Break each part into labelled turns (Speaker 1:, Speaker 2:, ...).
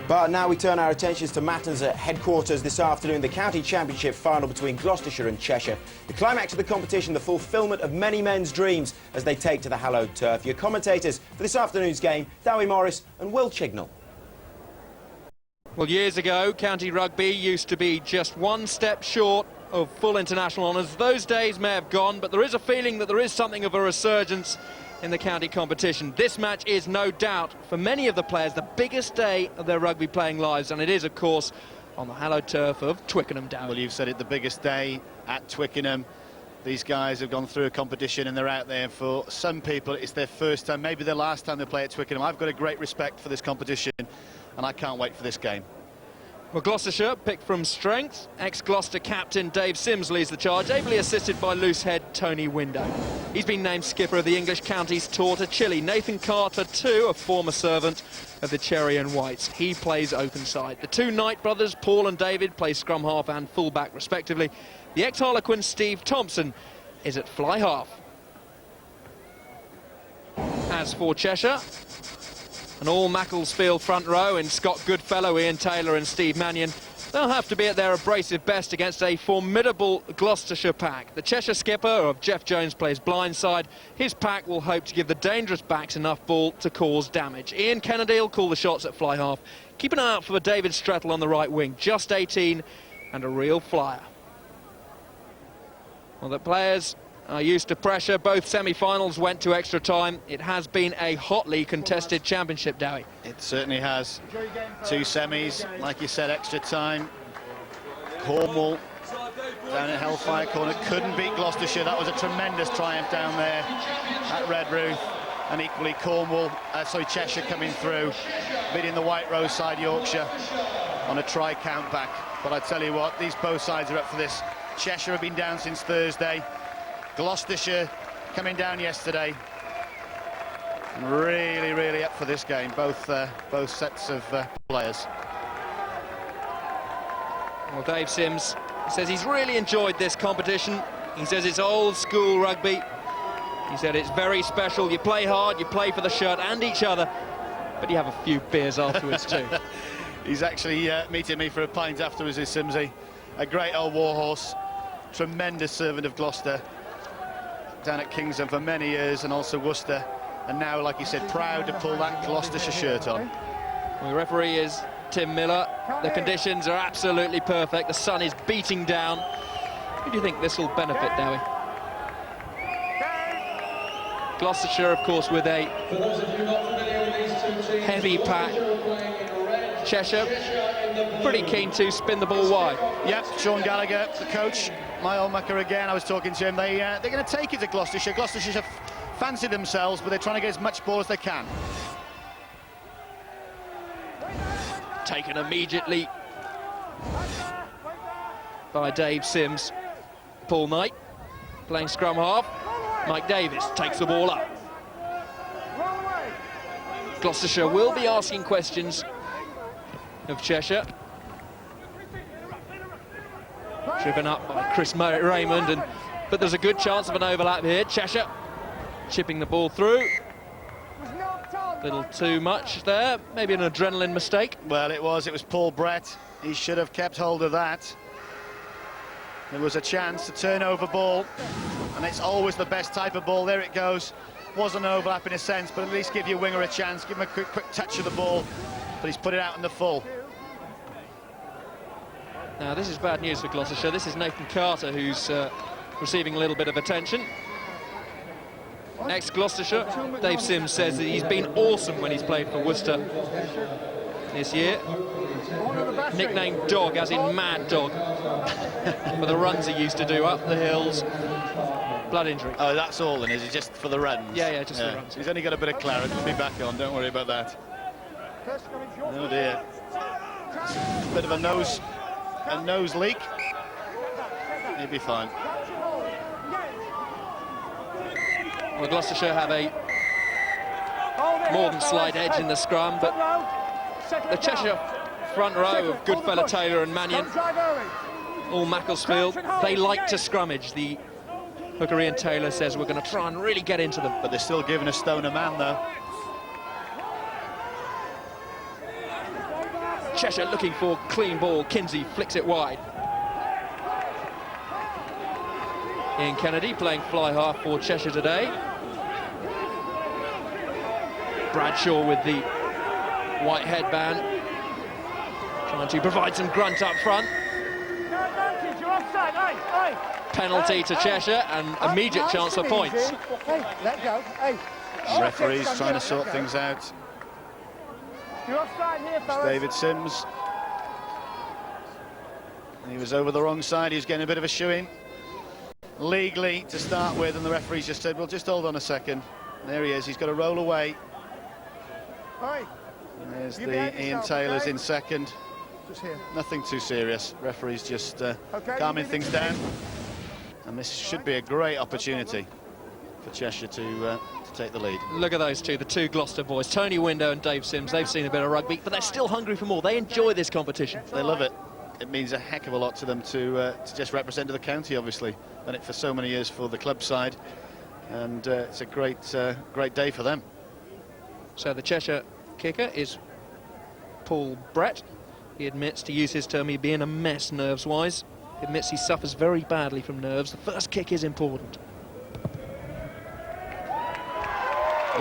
Speaker 1: But now we turn our attentions to matters at headquarters this afternoon. The county championship final between Gloucestershire and Cheshire. The climax of the competition, the fulfilment of many men's dreams as they take to the hallowed turf. Your commentators for this afternoon's game, Dowie Morris and Will Chignall.
Speaker 2: Well, years ago, county rugby used to be just one step short of full international honours. Those days may have gone, but there is a feeling that there is something of a resurgence in the county competition. This match is no doubt, for many of the players, the biggest day of their rugby playing lives, and it is, of course, on the hallowed turf of Twickenham, Dowie.
Speaker 3: Well, you've said it, the biggest day at Twickenham. These guys have gone through a competition and they're out there. For some people, it's their first time, maybe their last time they play at Twickenham. I've got a great respect for this competition, and I can't wait for this game.
Speaker 2: Well, Gloucestershire picked from strength. Ex-Gloucester captain Dave Sims leads the charge, ably assisted by loose head Tony Window. He's been named skipper of the English counties tour to Chile. Nathan Carter, too, a former servant of the Cherry and Whites. He plays open side. The two Knight brothers, Paul and David, play scrum half and full back, respectively. The ex-Harlequin Steve Thompson is at fly half. As for Cheshire, an all-Macclesfield front row in Scott Goodfellow, Ian Taylor and Steve Mannion. They'll have to be at their abrasive best against a formidable Gloucestershire pack. The Cheshire skipper, of Jeff Jones, plays blindside. His pack will hope to give the dangerous backs enough ball to cause damage. Ian Kennedy will call the shots at fly half. Keep an eye out for David Strettle on the right wing, just 18 and a real flyer. Well, the players are used to pressure. Both semi-finals went to extra time. It has been a hotly contested championship, Dowie.
Speaker 3: It certainly has. Two semis, like you said, extra time. Cornwall down at Hellfire Corner couldn't beat Gloucestershire. That was a tremendous triumph down there at Redruth. And equally Cheshire coming through, beating the White Rose side Yorkshire on a try count back. But I tell you what, both sides are up for this. Cheshire have been down since Thursday. Gloucestershire coming down yesterday. Really up for this game, both sets of players.
Speaker 2: Well, Dave Sims says he's really enjoyed this competition. He says it's old school rugby. He said it's very special. You play hard, you play for the shirt and each other, but you have a few beers afterwards too.
Speaker 3: He's actually meeting me for a pint afterwards, is Simsy. A great old warhorse, tremendous servant of Gloucester, down at Kingston for many years, and also Worcester, and now, like you said, proud to pull that Gloucestershire shirt on.
Speaker 2: Well, the referee is Tim Miller. The conditions are absolutely perfect. The sun is beating down. Who do you think this will benefit, Dowie? Gloucestershire, of course, with a heavy pack. Cheshire pretty keen to spin the ball wide.
Speaker 3: Yep, Sean Gallagher, the coach, my old mucker again. I was talking to him. They're going to take it to Gloucestershire. Gloucestershire fancy themselves, but they're trying to get as much ball as they can.
Speaker 2: Taken immediately by Dave Sims. Paul Knight playing scrum half. Mike Davis takes the ball up. Gloucestershire will be asking questions of Cheshire. Driven up by Chris Raymond, but there's a good chance of an overlap here. Cheshire chipping the ball through. A little too much there, maybe an adrenaline mistake.
Speaker 3: Well, it was Paul Brett. He should have kept hold of that. There was a chance to turn over ball, and it's always the best type of ball. There it goes. Wasn't an overlap in a sense, but at least give your winger a chance, give him a quick touch of the ball, but he's put it out in the full.
Speaker 2: Now, this is bad news for Gloucestershire. This is Nathan Carter, who's receiving a little bit of attention. Ex-Gloucestershire, Dave Sims says that he's been awesome when he's played for Worcester this year. Nicknamed Dog, as in Mad Dog, for the runs he used to do up the hills. Blood injury.
Speaker 3: Oh, that's all then, is it? Just for the runs?
Speaker 2: Yeah, just for the runs.
Speaker 3: He's only got a bit of claret. He'll be back on, don't worry about that. Oh dear. Bit of a nose leak. He'll be fine.
Speaker 2: Well, Gloucestershire have a more than slight edge in the scrum, but the Cheshire front row of Goodfellow, Taylor and Mannion, all Macclesfield, they like to scrummage. The hooker Ian Taylor says we're going to try and really get into them.
Speaker 3: But they're still giving a stone a man, though.
Speaker 2: Cheshire looking for clean ball. Kinsey flicks it wide. Ian Kennedy playing fly half for Cheshire today. Bradshaw with the white headband, trying to provide some grunt up front. Penalty to Cheshire and immediate chance for points.
Speaker 4: Let go.
Speaker 3: Referees trying to sort things out. It's David Sims. He was over the wrong side. He was getting a bit of a shoe-in. Legally to start with, and the referees just said, well, just hold on a second. And there he is. He's got to roll away. There's the Ian Taylor's in second. Nothing too serious. Referees just calming things down. And this should be a great opportunity for Cheshire to take the lead.
Speaker 2: Look at those two, the two Gloucester boys, Tony Window and Dave Sims. They've seen a bit of rugby, but they're still hungry for more. They enjoy this competition.
Speaker 3: They love it. It means a heck of a lot to them to just represent the county, obviously. Done it for so many years for the club side, and it's a great day for them.
Speaker 2: So the Cheshire kicker is Paul Brett. He admits, to use his term, he'd be in a mess nerves-wise. He admits he suffers very badly from nerves. The first kick is important.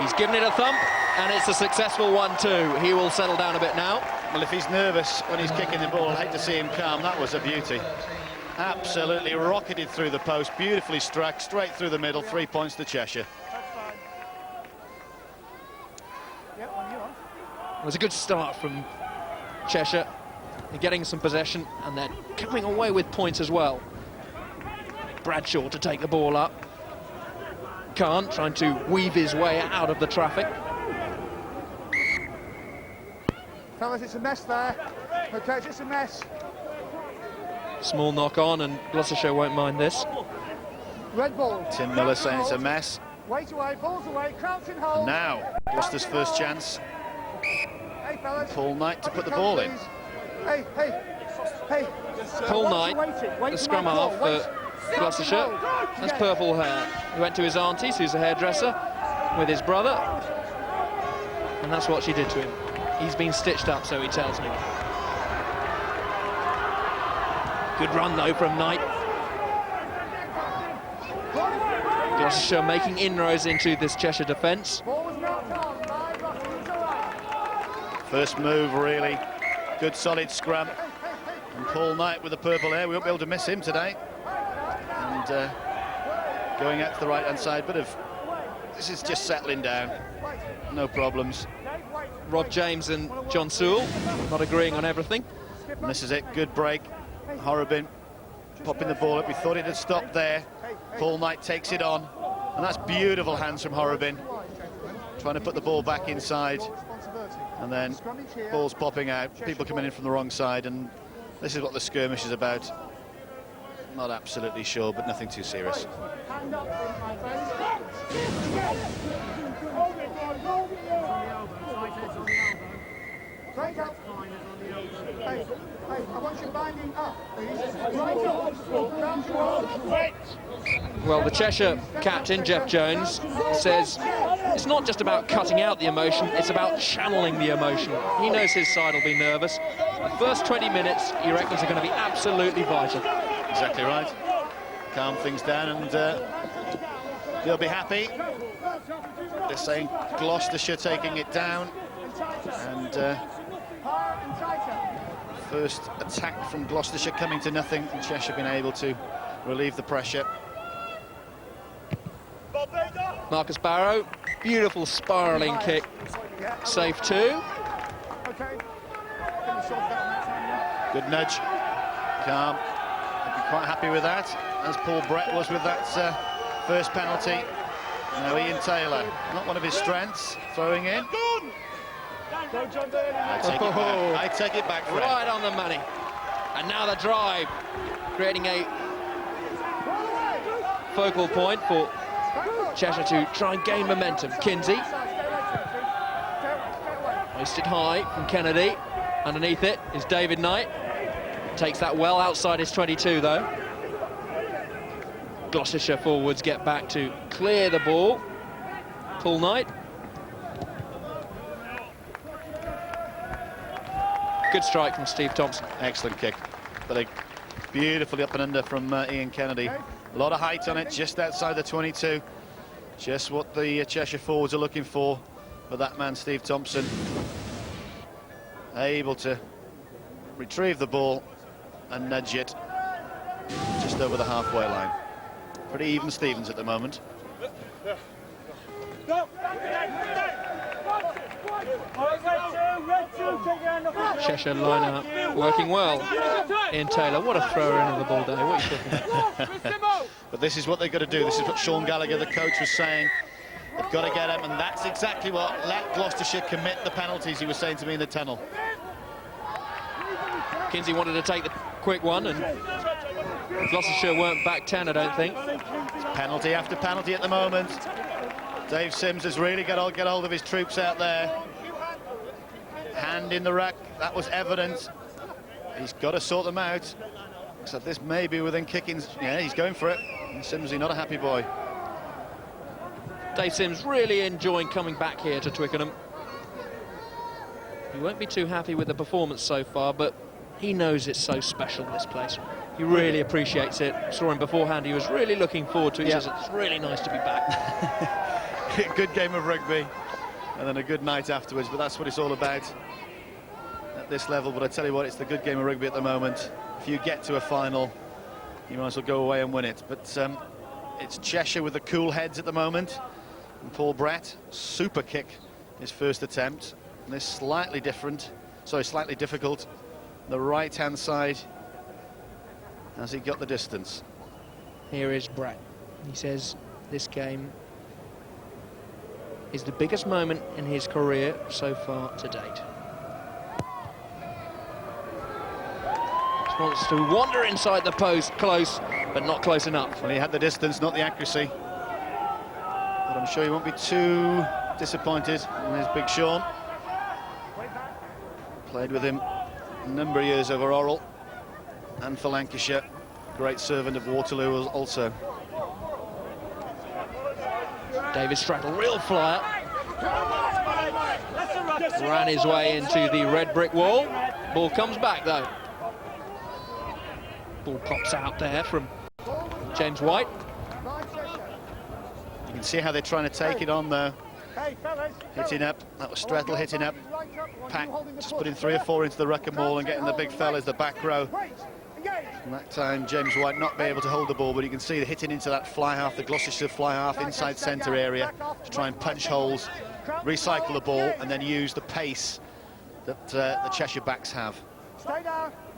Speaker 2: He's given it a thump, and it's a successful one too. He will settle down a bit now.
Speaker 3: Well, if he's nervous when he's kicking the ball, I'd hate to see him calm. That was a beauty. Absolutely rocketed through the post, beautifully struck, straight through the middle. 3 points to Cheshire.
Speaker 2: It was a good start from Cheshire. They're getting some possession, and they're coming away with points as well. Bradshaw to take the ball up. Khan trying to weave his way out of the traffic.
Speaker 4: Fellas, it's a mess there. Okay, it's a mess.
Speaker 2: Small knock on, and Gloucestershire won't mind this.
Speaker 4: Red ball.
Speaker 3: Tim Miller saying it's a mess.
Speaker 4: Wait away, balls away, crouching hold.
Speaker 3: Now, Gloucester's first chance.
Speaker 4: Hey, fellas.
Speaker 3: Paul Knight to put the ball in.
Speaker 4: Hey.
Speaker 2: Paul Knight, the scrum half for Gloucestershire, has purple hair. He went to his auntie's, who's a hairdresser, with his brother, and that's what she did to him. He's been stitched up, so he tells me. Good run, though, from Knight. Gloucestershire making inroads into this Cheshire defence.
Speaker 3: First move, really. Good, solid scrum. And Paul Knight with the purple hair. We won't be able to miss him today. And going out to the right-hand side. This is just settling down. No problems.
Speaker 2: Rob James and John Sewell not agreeing on everything.
Speaker 3: And this is it. Good break. Horrobin popping the ball up. We thought it had stopped there. Paul Knight takes it on. And that's beautiful hands from Horrobin. Trying to put the ball back inside. And then balls popping out. People coming in from the wrong side. And this is what the skirmish is about. Not absolutely sure, but nothing too serious.
Speaker 4: Hey, I want you binding up,
Speaker 2: Well, the Cheshire captain, Jeff Jones, says it's not just about cutting out the emotion, it's about channeling the emotion. He knows his side will be nervous. The first 20 minutes, he reckons, are going to be absolutely vital.
Speaker 3: Exactly right. Calm things down, and they'll be happy. They're saying Gloucestershire taking it down, and first attack from Gloucestershire coming to nothing, and Cheshire been able to relieve the pressure.
Speaker 2: Marcus Barrow, beautiful spiralling kick, safe too.
Speaker 3: Good nudge, calm. I'd be quite happy with that, as Paul Brett was with that first penalty. Now Ian Taylor, not one of his strengths, throwing in. I take it back, Fred.
Speaker 2: Right on the money. And now the drive, creating a focal point for Cheshire to try and gain momentum. Kinsey. Hoisted high from Kennedy. Underneath it is David Knight. Takes that well outside his 22, though. Gloucestershire forwards get back to clear the ball. Paul Knight. Good strike from Steve Thompson.
Speaker 3: Excellent kick. But beautifully up and under from Ian Kennedy. A lot of height on it, just outside the 22. Just what the Cheshire forwards are looking for. But that man, Steve Thompson, able to retrieve the ball and nudge it just over the halfway line. Pretty even Stevens at the moment.
Speaker 2: Cheshire line-up working well. Ian Taylor, what a thrower in of the ball day. What are you talking about?
Speaker 3: But this is what they've got to do. This is what Sean Gallagher, the coach, was saying. They've got to get him, and that's exactly what let Gloucestershire commit the penalties, he was saying to me in the tunnel.
Speaker 2: Kinsey wanted to take the quick one, and Gloucestershire weren't back 10, I don't think.
Speaker 3: It's penalty after penalty at the moment. Dave Sims has really got to get hold of his troops out there. Hand in the ruck, that was evident. He's got to sort them out. So this may be within kicking. Yeah, he's going for it. And Sims is not a happy boy.
Speaker 2: Dave Sims really enjoying coming back here to Twickenham. He won't be too happy with the performance so far, but he knows it's so special, this place. He really appreciates it. Saw him beforehand, he was really looking forward to it. He says it's really nice to be back.
Speaker 3: Good game of rugby, and then a good night afterwards, but that's what it's all about at this level. But I tell you what, it's the good game of rugby at the moment. If you get to a final, you might as well go away and win it. But it's Cheshire with the cool heads at the moment. And Paul Brett, super kick, his first attempt. And this slightly difficult. The right-hand side, as he got the distance.
Speaker 2: Here is Brett. He says this game is the biggest moment in his career so far to date. Just wants to wander inside the post, close, but not close enough.
Speaker 3: Well, he had the distance, not the accuracy. But I'm sure he won't be too disappointed in his Big Sean. Played with him a number of years over Orrell and for Lancashire. Great servant of Waterloo also.
Speaker 2: David Strattle, real flyer. Ran his way into the red brick wall. Ball comes back though. Ball pops out there from James White.
Speaker 3: You can see how they're trying to take it on though. Hitting up, that was Strattle hitting up. Pack just putting 3 or 4 into the ruck and ball and getting the big fellas the back row. And that time James White not be able to hold the ball, but you can see the hitting into that fly half, the Gloucestershire fly half inside centre area to try and punch holes, recycle the ball and then use the pace that the Cheshire backs have.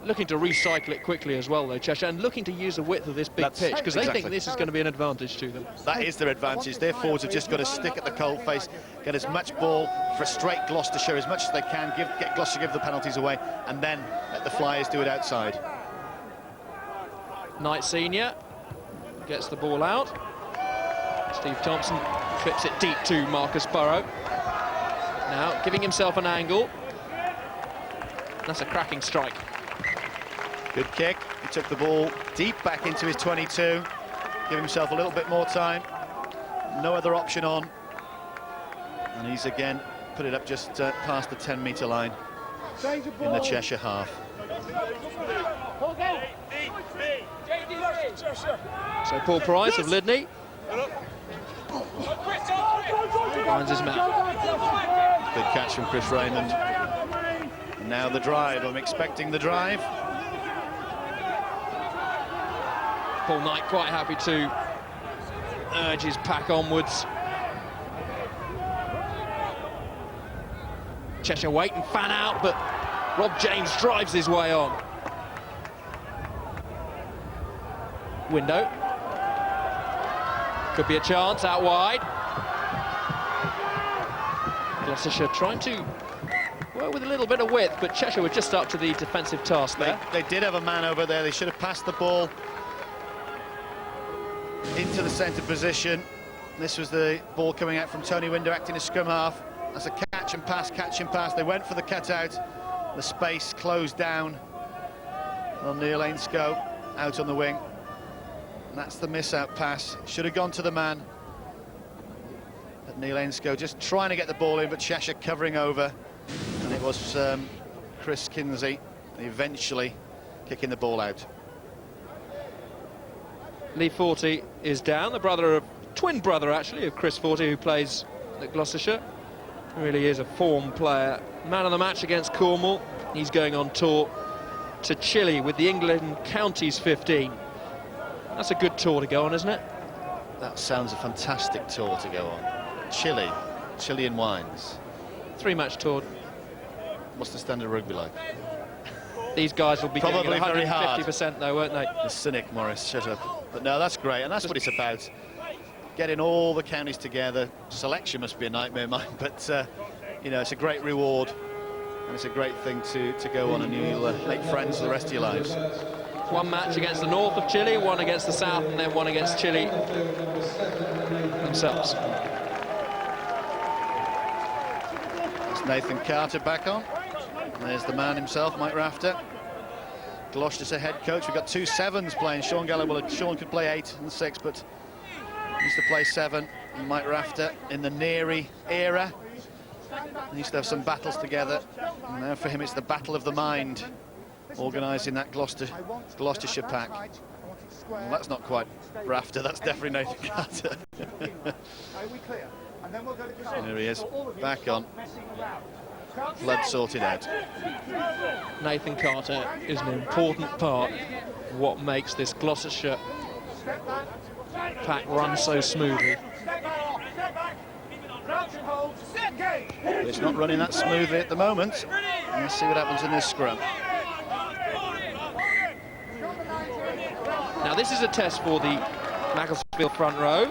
Speaker 2: Looking to recycle it quickly as well though, Cheshire, and looking to use the width of this big pitch, because they think this is going to be an advantage to them.
Speaker 3: That is their advantage. Their forwards have just got to stick at the coalface, get as much ball, frustrate Gloucestershire as much as they can, get Gloucestershire give the penalties away, and then let the Flyers do it outside.
Speaker 2: Knight Senior gets the ball out. Steve Thompson clips it deep to Marcus Burrow. Now giving himself an angle. That's a cracking strike.
Speaker 3: Good kick. He took the ball deep back into his 22. Give himself a little bit more time. No other option on. And he's again put it up just past the 10-metre line in the Cheshire half.
Speaker 2: So Paul Price of Lydney finds his man.
Speaker 3: Good catch from Chris Raymond. And now the drive. I'm expecting the drive.
Speaker 2: Paul Knight quite happy to urge his pack onwards. Cheshire wait and fan out, but Rob James drives his way on. Window. Could be a chance out wide. Gloucestershire trying to work with a little bit of width, but Cheshire were just up to the defensive task there.
Speaker 3: They did have a man over there. They should have passed the ball into the centre position. This was the ball coming out from Tony Window acting as scrum half. That's a catch and pass. They went for the cutout. The space closed down on Neil Ainscough out on the wing. And that's the miss-out pass. Should have gone to the man. But Neil Ainscough just trying to get the ball in, but Cheshire covering over. And it was Chris Kinsey eventually kicking the ball out.
Speaker 2: Lee Forty is down, twin brother actually of Chris Forty, who plays at Gloucestershire. Really is a form player. Man of the match against Cornwall. He's going on tour to Chile with the England Counties 15. That's a good tour to go on, isn't it?
Speaker 3: That sounds a fantastic tour to go on. Chile, Chilean wines.
Speaker 2: 3-match tour.
Speaker 3: What's the standard of rugby like?
Speaker 2: These guys will be
Speaker 3: Probably
Speaker 2: getting
Speaker 3: very
Speaker 2: 150% though, won't they?
Speaker 3: The cynic, Morris, shut up. But no, that's great, and that's what it's about. Getting all the counties together. Selection must be a nightmare, mine, but you know, it's a great reward, and it's a great thing to go on, and you'll make friends for the rest of your lives.
Speaker 2: One match against the north of Chile, one against the south, and then one against Chile themselves.
Speaker 3: That's Nathan Carter back on. And there's the man himself, Mike Rafter. Gloucestershire head coach. We've got 2 sevens playing. Sean Gallo, well, Sean could play 8 and 6, but he used to play 7. And Mike Rafter in the Neary era. They used to have some battles together. And now for him, it's the battle of the mind, organising that Gloucestershire pack. Well, that's not quite Rafter, that's definitely Nathan Carter. Here he is, back on. Blood sorted out.
Speaker 2: Nathan Carter is an important part of what makes this Gloucestershire pack run so smoothly.
Speaker 3: But it's not running that smoothly at the moment. Let's see what happens in this scrum.
Speaker 2: Now this is a test for the Macclesfield front row,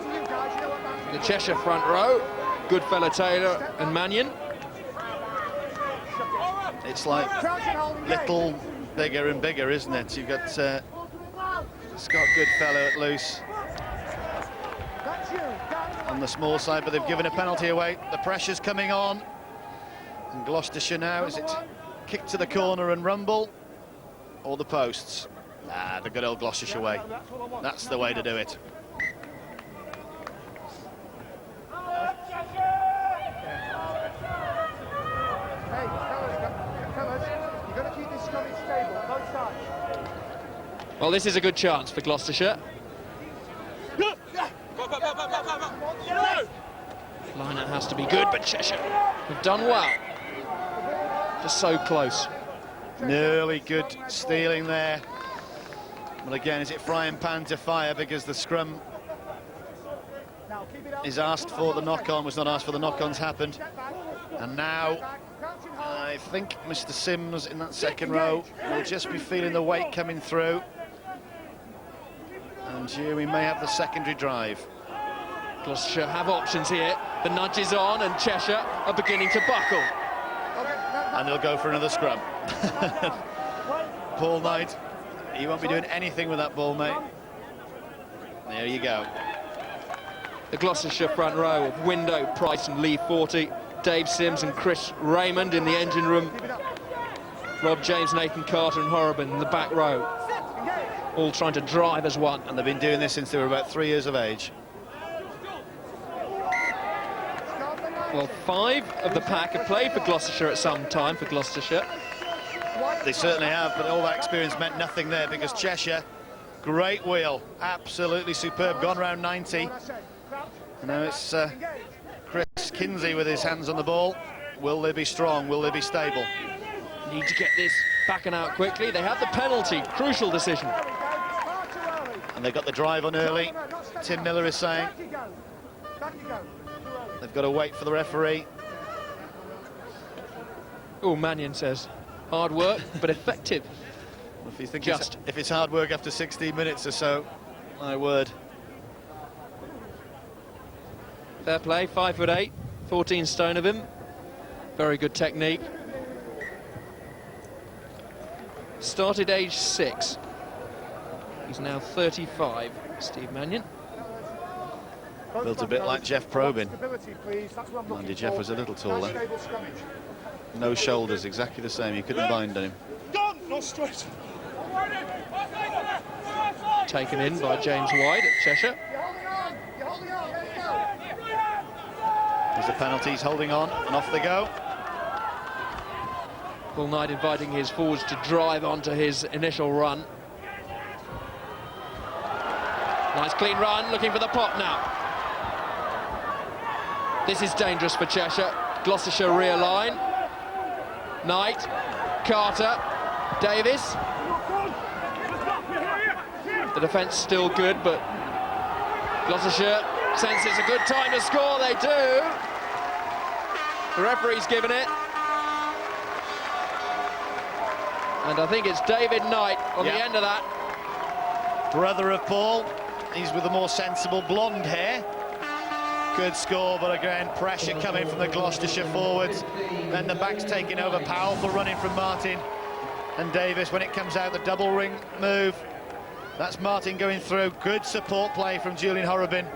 Speaker 2: the Cheshire front row, Goodfellow, Taylor and Mannion.
Speaker 3: It's like little bigger and bigger, isn't it? You've got Scott Goodfellow at loose on the small side, but they've given a penalty away. The pressure's coming on. And Gloucestershire now, is it kick to the corner and rumble, or the posts? Ah, the good old Gloucestershire way. That's the way to do it.
Speaker 2: Well, this is a good chance for Gloucestershire. Line-out has to be good, but Cheshire have done well. Just so close.
Speaker 3: Nearly good stealing there. Well, again, is it frying pan to fire, because the scrum is asked for, the knock-on was not asked for, the knock-on's happened. And now, I think Mr. Sims in that second row will just be feeling the weight coming through. And here we may have the secondary drive.
Speaker 2: Gloucestershire have options here. The nudge is on, and Cheshire are beginning to buckle.
Speaker 3: And they'll go for another scrum. Paul Knight, he won't be doing anything with that ball, mate. There you go.
Speaker 2: The Gloucestershire front row of Window, Price and Lee Forty, Dave Sims and Chris Raymond in the engine room, Rob James, Nathan Carter and Horrobin in the back row, all trying to drive as one.
Speaker 3: And they've been doing this since they were about 3 years of age.
Speaker 2: Well, 5 of the pack have played for Gloucestershire at some time for Gloucestershire.
Speaker 3: They certainly have, but all that experience meant nothing there, because Cheshire, great wheel, absolutely superb, gone round 90. And now it's Chris Kinsey with his hands on the ball. Will they be strong? Will they be stable?
Speaker 2: Need to get this back and out quickly. They have the penalty, crucial decision.
Speaker 3: And they got the drive on early, Tim Miller is saying. They've got to wait for the referee.
Speaker 2: Oh, Mannion says, hard work, but effective.
Speaker 3: If you think if it's hard work after 16 minutes or so, my word.
Speaker 2: Fair play, 5'8", 14 stone of him. Very good technique. Started age 6. He's now 35, Steve Mannion.
Speaker 3: Built a bit like Jeff Probyn. Mind you, Jeff was a little taller. No shoulders, exactly the same. You couldn't bind on him.
Speaker 2: Taken in by James White at Cheshire.
Speaker 3: There's the penalties, holding on, and off they go.
Speaker 2: Paul Knight inviting his forwards to drive onto his initial run. Nice clean run, looking for the pop now. This is dangerous for Cheshire. Gloucestershire realign. Knight, Carter, Davis. The defence still good, but Gloucestershire sense it's a good time to score. They do. The referee's given it. And I think it's David Knight on the end of that.
Speaker 3: Brother of Paul. He's with the more sensible blonde hair. Good score, but again, pressure coming from the Gloucestershire forwards. Then the back's taking over. Powerful running from Martin and Davis. When it comes out, the double ring move. That's Martin going through. Good support play from Julian Horrobin.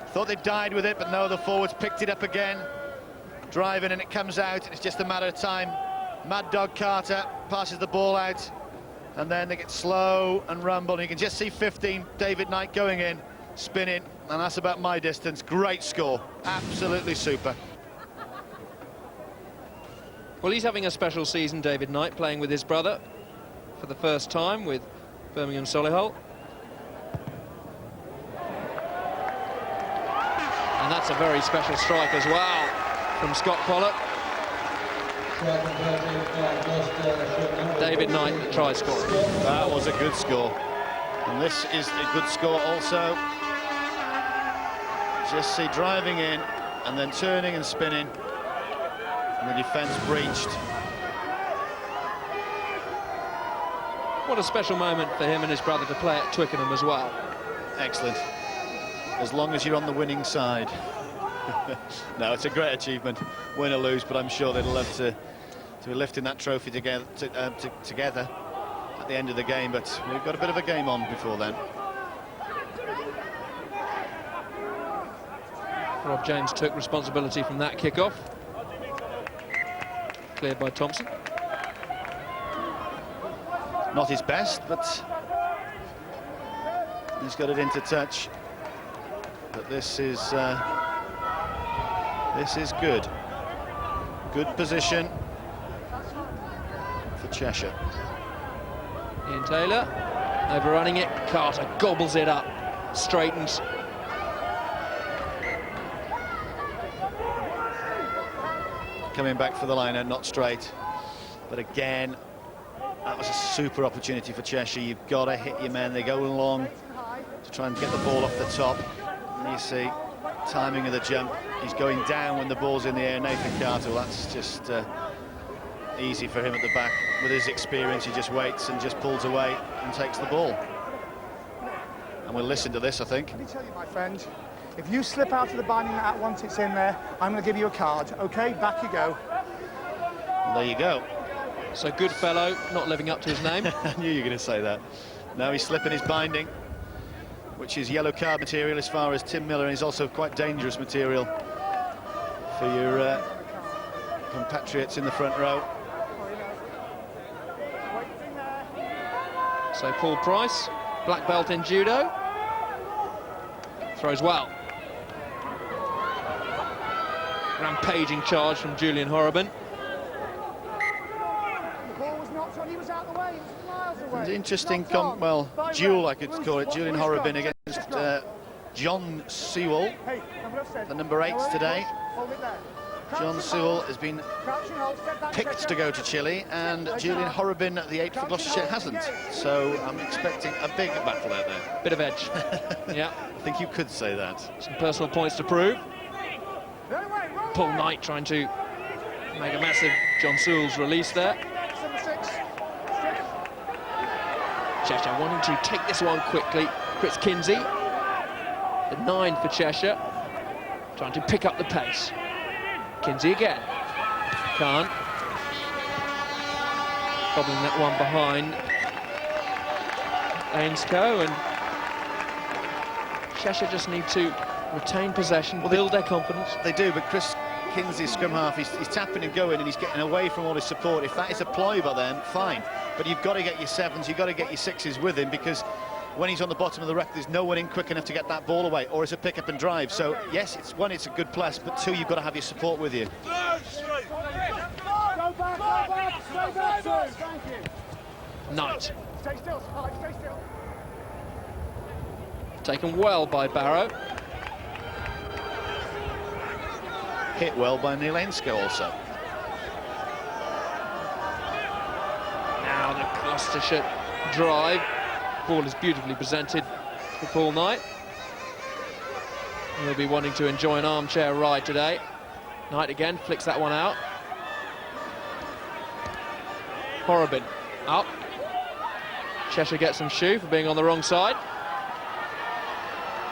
Speaker 3: Thought they died with it, but no, the forwards picked it up again. Driving, and it comes out. It's just a matter of time. Mad Dog Carter passes the ball out. And then they get slow and rumble. And you can just see 15, David Knight going in, spinning. And that's about my distance. Great score. Absolutely super.
Speaker 2: Well, he's having a special season, David Knight, playing with his brother for the first time with Birmingham Solihull. And that's a very special strike as well from Scott Pollock. David Knight, the try scorer.
Speaker 3: That was a good score. And this is a good score also. Just see driving in and then turning and spinning. And the defence breached.
Speaker 2: What a special moment for him and his brother to play at Twickenham as well.
Speaker 3: Excellent. As long as you're on the winning side. No, it's a great achievement, win or lose, but I'm sure they'd love to be lifting that trophy together at the end of the game, but we've got a bit of a game on before then.
Speaker 2: Rob James took responsibility from that kick-off. Cleared by Thompson.
Speaker 3: Not his best, but he's got it into touch. But this is good. Good position for Cheshire.
Speaker 2: Ian Taylor overrunning it. Carter gobbles it up, straightens.
Speaker 3: Coming back for the line-out, not straight. But again, that was a super opportunity for Cheshire. You've got to hit your men. They go along to try and get the ball off the top. And you see timing of the jump. He's going down when the ball's in the air. Nathan Carter, well, that's just easy for him at the back. With his experience, he just waits and just pulls away and takes the ball. And we'll listen to this, I think.
Speaker 4: Let me tell you, my friend, if you slip out of the binding mat once it's in there, I'm going to give you a card, OK? Back you go.
Speaker 3: There you go.
Speaker 2: So Goodfellow not living up to his name.
Speaker 3: I knew you were going to say that. Now he's slipping his binding, which is yellow card material as far as Tim Miller, and is also quite dangerous material for your compatriots in the front row.
Speaker 2: So Paul Price, black belt in judo, throws well. Rampaging charge from Julian Horrobin.
Speaker 3: An interesting, duel, I could call it. Julian Horrobin against John Sewell, the number 8 today. John Sewell has been picked to go to Chile, and Julian Horrobin, the 8 for Gloucestershire, hasn't. So I'm expecting a big battle out there.
Speaker 2: Bit of edge. Yeah.
Speaker 3: I think you could say that.
Speaker 2: Some personal points to prove. Paul Knight trying to make a massive John Sewell's release there. Cheshire wanting to take this one quickly. Chris Kinsey, the 9 for Cheshire, trying to pick up the pace. Kinsey again. Can't. Bobbling that one behind Ainscoe, and Cheshire just need to retain possession, build their confidence.
Speaker 3: They do, but Chris Kinsey's scrum half, he's tapping and going, and he's getting away from all his support. If that is a ploy by them, fine. But you've got to get your 7s, you've got to get your 6s with him, because when he's on the bottom of the ruck, there's no one in quick enough to get that ball away, or it's a pick up and drive. So yes, it's a good plus, but 2, you've got to have your support with you.
Speaker 2: Knight.
Speaker 4: Stay still, stay still.
Speaker 2: Taken well by Barrow.
Speaker 3: Hit well by Nielenska also.
Speaker 2: Now the Gloucestershire drive. Ball is beautifully presented for Paul Knight. He'll be wanting to enjoy an armchair ride today. Knight again flicks that one out. Horrobin up. Cheshire gets some shoe for being on the wrong side.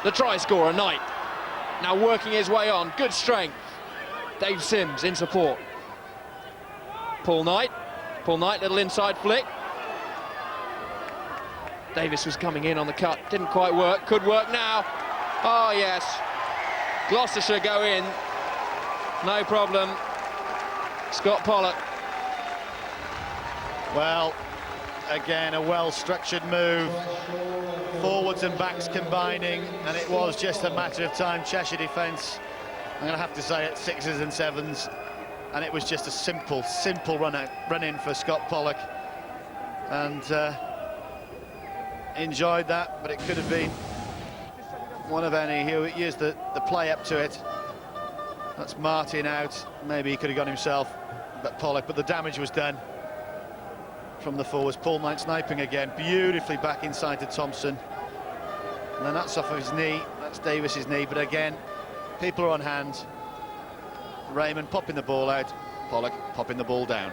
Speaker 2: The try scorer, Knight. Now working his way on. Good strength. Dave Sims in support. Paul Knight. Paul Knight, little inside flick. Davis was coming in on the cut. Didn't quite work. Could work now. Oh, yes. Gloucestershire go in. No problem. Scott Pollock.
Speaker 3: Well, again, a well-structured move. Forwards and backs combining, and it was just a matter of time. Cheshire defence, I'm going to have to say it, 6s and 7s, and it was just a simple run in for Scott Pollock, and enjoyed that, but it could have been one of any. He used the play up to it. That's Martin out. Maybe he could have got himself, but Pollock. But the damage was done from the forwards. Paul Knight sniping again, beautifully back inside to Thompson. And then that's off of his knee. That's Davis's knee. But again, people are on hand. Raymond popping the ball out. Pollock popping the ball down.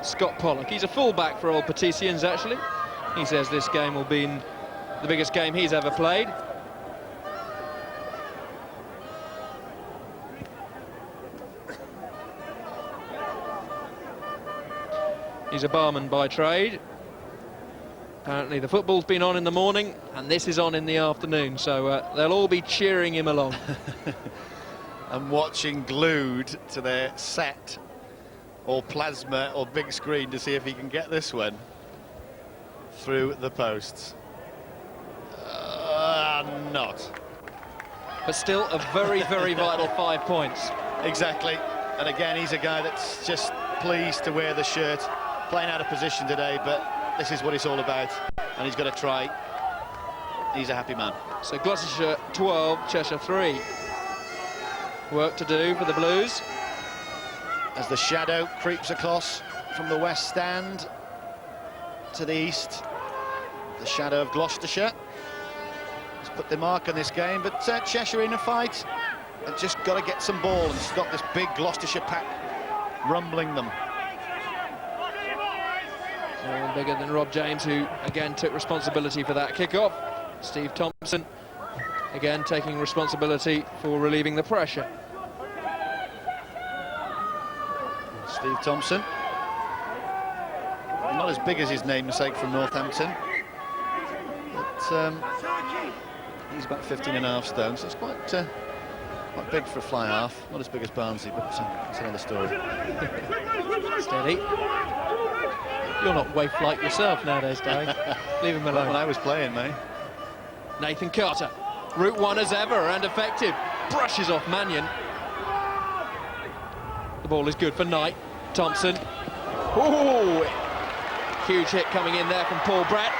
Speaker 2: Scott Pollock. He's a full-back for Old Paticians, actually. He says this game will be the biggest game he's ever played. He's a barman by trade. Apparently the football's been on in the morning and this is on in the afternoon, so they'll all be cheering him along.
Speaker 3: And watching glued to their set or plasma or big screen to see if he can get this one through the posts. Not.
Speaker 2: But still a very, very vital 5 points.
Speaker 3: Exactly. And again, he's a guy that's just pleased to wear the shirt. Playing out of position today, but this is what it's all about. And he's got to try. He's a happy man.
Speaker 2: So Gloucestershire 12, Cheshire 3. Work to do for the Blues.
Speaker 3: As the shadow creeps across from the west stand to the east, the shadow of Gloucestershire has put the mark on this game, but Cheshire in a fight and just got to get some ball and stop this big Gloucestershire pack rumbling them.
Speaker 2: No one bigger than Rob James, who again took responsibility for that kick-off. Steve Thompson again taking responsibility for relieving the pressure.
Speaker 3: Steve Thompson, not as big as his namesake from Northampton, but he's about 15.5 stone, so it's quite big for a fly half. Not as big as Barnsley, but that's another story.
Speaker 2: Steady. You're not waif-like yourself nowadays, Darry. Leave him alone.
Speaker 3: When I was playing, mate.
Speaker 2: Nathan Carter, route one as ever and effective. Brushes off Mannion. The ball is good for Knight. Thompson. Ooh! Huge hit coming in there from Paul Brett.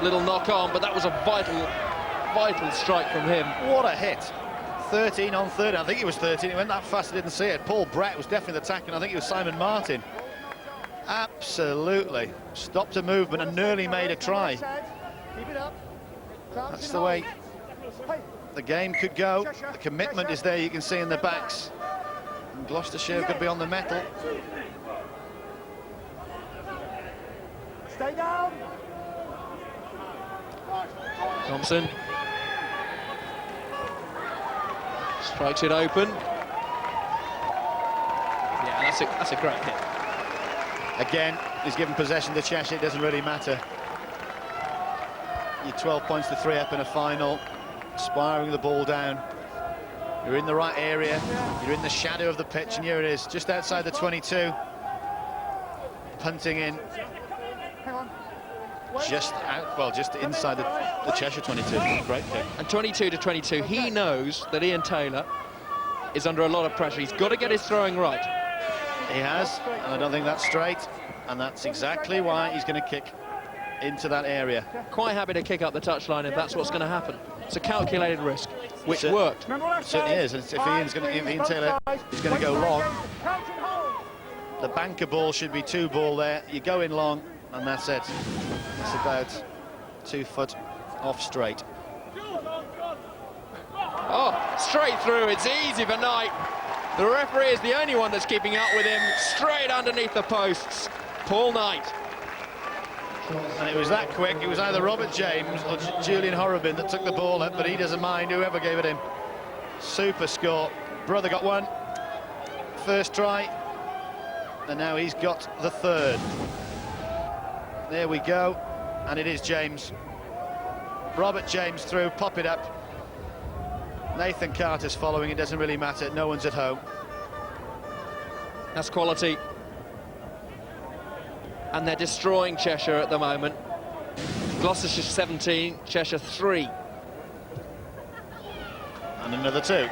Speaker 2: Little knock on, but that was a vital strike from him.
Speaker 3: What a hit. 13 on 30. I think it was 13. It went that fast, I didn't see it. Paul Brett was definitely attacking. I think it was Simon Martin. Absolutely. Stopped a movement and nearly made a try. That's the way the game could go. The commitment is there, you can see in the backs. And Gloucestershire could be on the metal.
Speaker 4: Stay down.
Speaker 2: Thompson. Strikes it open. Yeah, that's a great hit.
Speaker 3: Again, he's given possession to Cheshire, it doesn't really matter. You're 12 points to 3 up in a final, spiring the ball down. You're in the right area, you're in the shadow of the pitch, and here it is, just outside the 22. Punting in.
Speaker 4: Hang on.
Speaker 3: just out, well, just inside the Cheshire 22. Great kick.
Speaker 2: And 22 to 22, he knows that Ian Taylor is under a lot of pressure. He's got to get his throwing right.
Speaker 3: He has, and I don't think that's straight, and that's exactly why he's going to kick into that area.
Speaker 2: Quite happy to kick up the touchline if that's what's going to happen. It's a calculated risk, which worked.
Speaker 3: It certainly is. If Ian Taylor is going to go long, the banker ball should be 2 ball there. You go in long, and that's it. It's about 2 foot off straight.
Speaker 2: Oh, straight through. It's easy for Knight. The referee is the only one that's keeping up with him. Straight underneath the posts. Paul Knight.
Speaker 3: And it was that quick. It was either Robert James or Julian Horrobin that took the ball up, but he doesn't mind whoever gave it him. Super score. Brother got one. First try. And now he's got the third. There we go. And it is James. Robert James through. Pop it up. Nathan Carter's following. It doesn't really matter. No one's at home.
Speaker 2: That's quality. And they're destroying Cheshire at the moment. Gloucestershire 17, Cheshire 3.
Speaker 3: And another 2.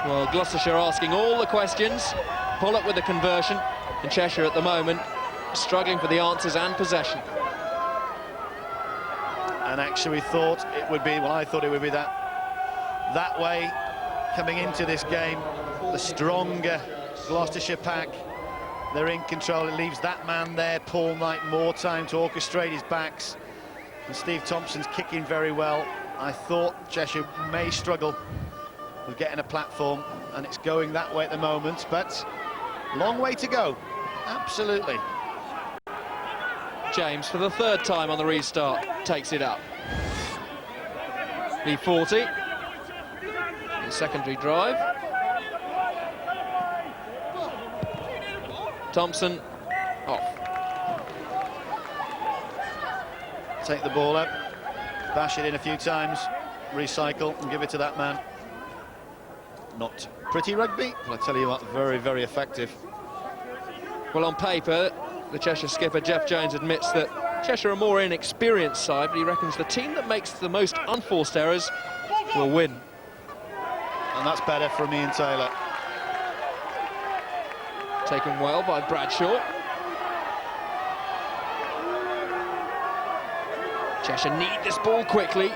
Speaker 2: Well, Gloucestershire asking all the questions. Pull up with the conversion. And Cheshire at the moment struggling for the answers and possession.
Speaker 3: And actually thought it would be, well, I thought it would be that way coming into this game. The stronger Gloucestershire pack, they're in control. It leaves that man there, Paul Knight, more time to orchestrate his backs. And Steve Thompson's kicking very well. I thought Cheshire may struggle with getting a platform, and it's going that way at the moment, but long way to go. Absolutely.
Speaker 2: James, for the 3rd time on the restart, takes it up. The 40. The secondary drive. Thompson off.
Speaker 3: Take the ball up, bash it in a few times, recycle and give it to that man. Not pretty rugby, but I tell you what, very, very effective.
Speaker 2: Well, on paper, the Cheshire skipper, Jeff Jones, admits that Cheshire are a more inexperienced side, but he reckons the team that makes the most unforced errors will win.
Speaker 3: And that's better from Ian Taylor.
Speaker 2: Taken well by Bradshaw. Cheshire need this ball quickly.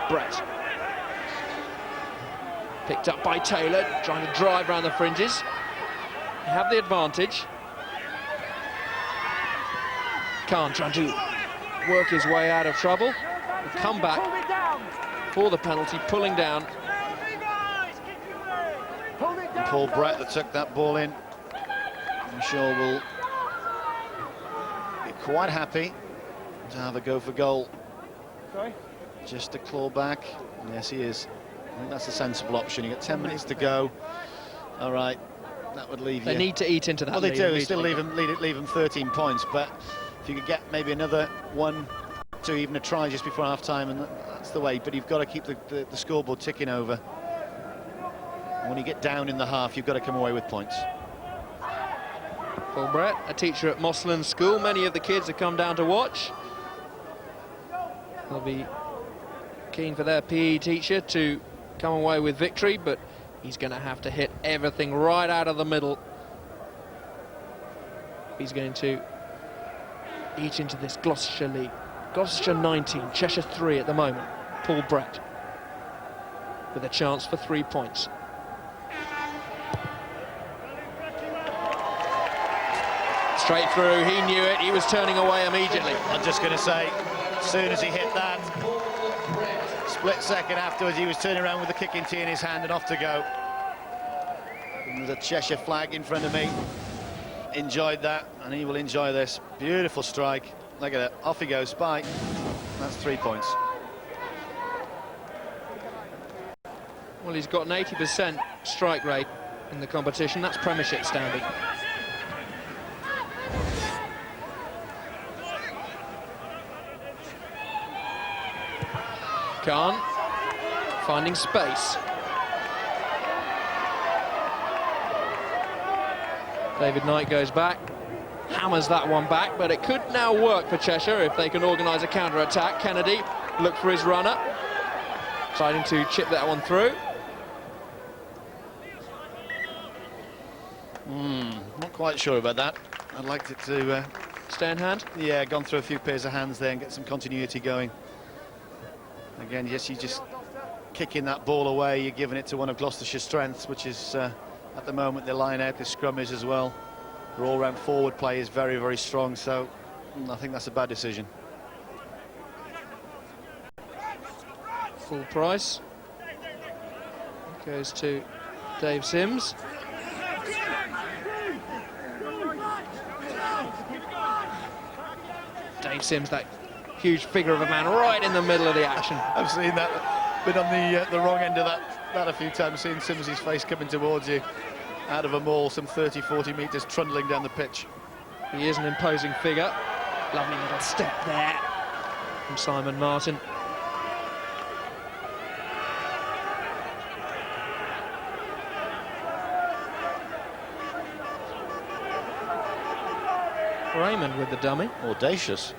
Speaker 2: Brett. Picked up by Taylor, trying to drive around the fringes. They have the advantage. Khan trying to work his way out of trouble. The comeback for the penalty, pulling down.
Speaker 3: And Paul Brett that took that ball in, I'm sure will be quite happy to have a go for goal.
Speaker 4: Sorry?
Speaker 3: Just to claw back. Yes, he is. I think that's a sensible option. You got 10 minutes to go. All right, that would leave you.
Speaker 2: They need to eat into that.
Speaker 3: Well, they do. Still leave them 13 points. But if you could get maybe another 1, 2, even a try just before half-time, and that's the way. But you've got to keep the scoreboard ticking over. And when you get down in the half, you've got to come away with points.
Speaker 2: Paul Brett, a teacher at Mosland School. Many of the kids have come down to watch. They'll be keen for their PE teacher to come away with victory, but he's going to have to hit everything right out of the middle. He's going to eat into this Gloucestershire lead. Gloucestershire 19, Cheshire 3 at the moment. Paul Brett with a chance for 3 points. Straight through, he knew it, he was turning away immediately.
Speaker 3: I'm just going to say, as soon as he hit that, split second afterwards, he was turning around with the kicking tee in his hand and off to go. And there's a Cheshire flag in front of me. Enjoyed that, and he will enjoy this. Beautiful strike. Look at it. Off he goes. Bye. That's 3 points.
Speaker 2: Well, he's got an 80% strike rate in the competition. That's Premiership standard. Khan finding space. David Knight goes back, hammers that one back, but it could now work for Cheshire if they can organise a counter-attack. Kennedy looked for his runner, trying to chip that one through.
Speaker 3: Not quite sure about that. I'd like it to
Speaker 2: Stay in hand.
Speaker 3: yeah, gone through a few pairs of hands there and get some continuity going. Again, yes, you just kicking that ball away, you're giving it to one of Gloucestershire's strengths, which is at the moment their line out, their scrum is as well. Their all-round forward play is very, very strong, so I think that's a bad decision.
Speaker 2: Full price goes to Dave Sims. Dave Sims, that huge figure of a man right in the middle of the action.
Speaker 3: I've seen that, been on the wrong end of that a few times, seeing Sims' face coming towards you out of a maul, some 30-40 metres trundling down the pitch.
Speaker 2: He is an imposing figure. Lovely little step there from Simon Martin. Raymond with the dummy.
Speaker 3: Audacious.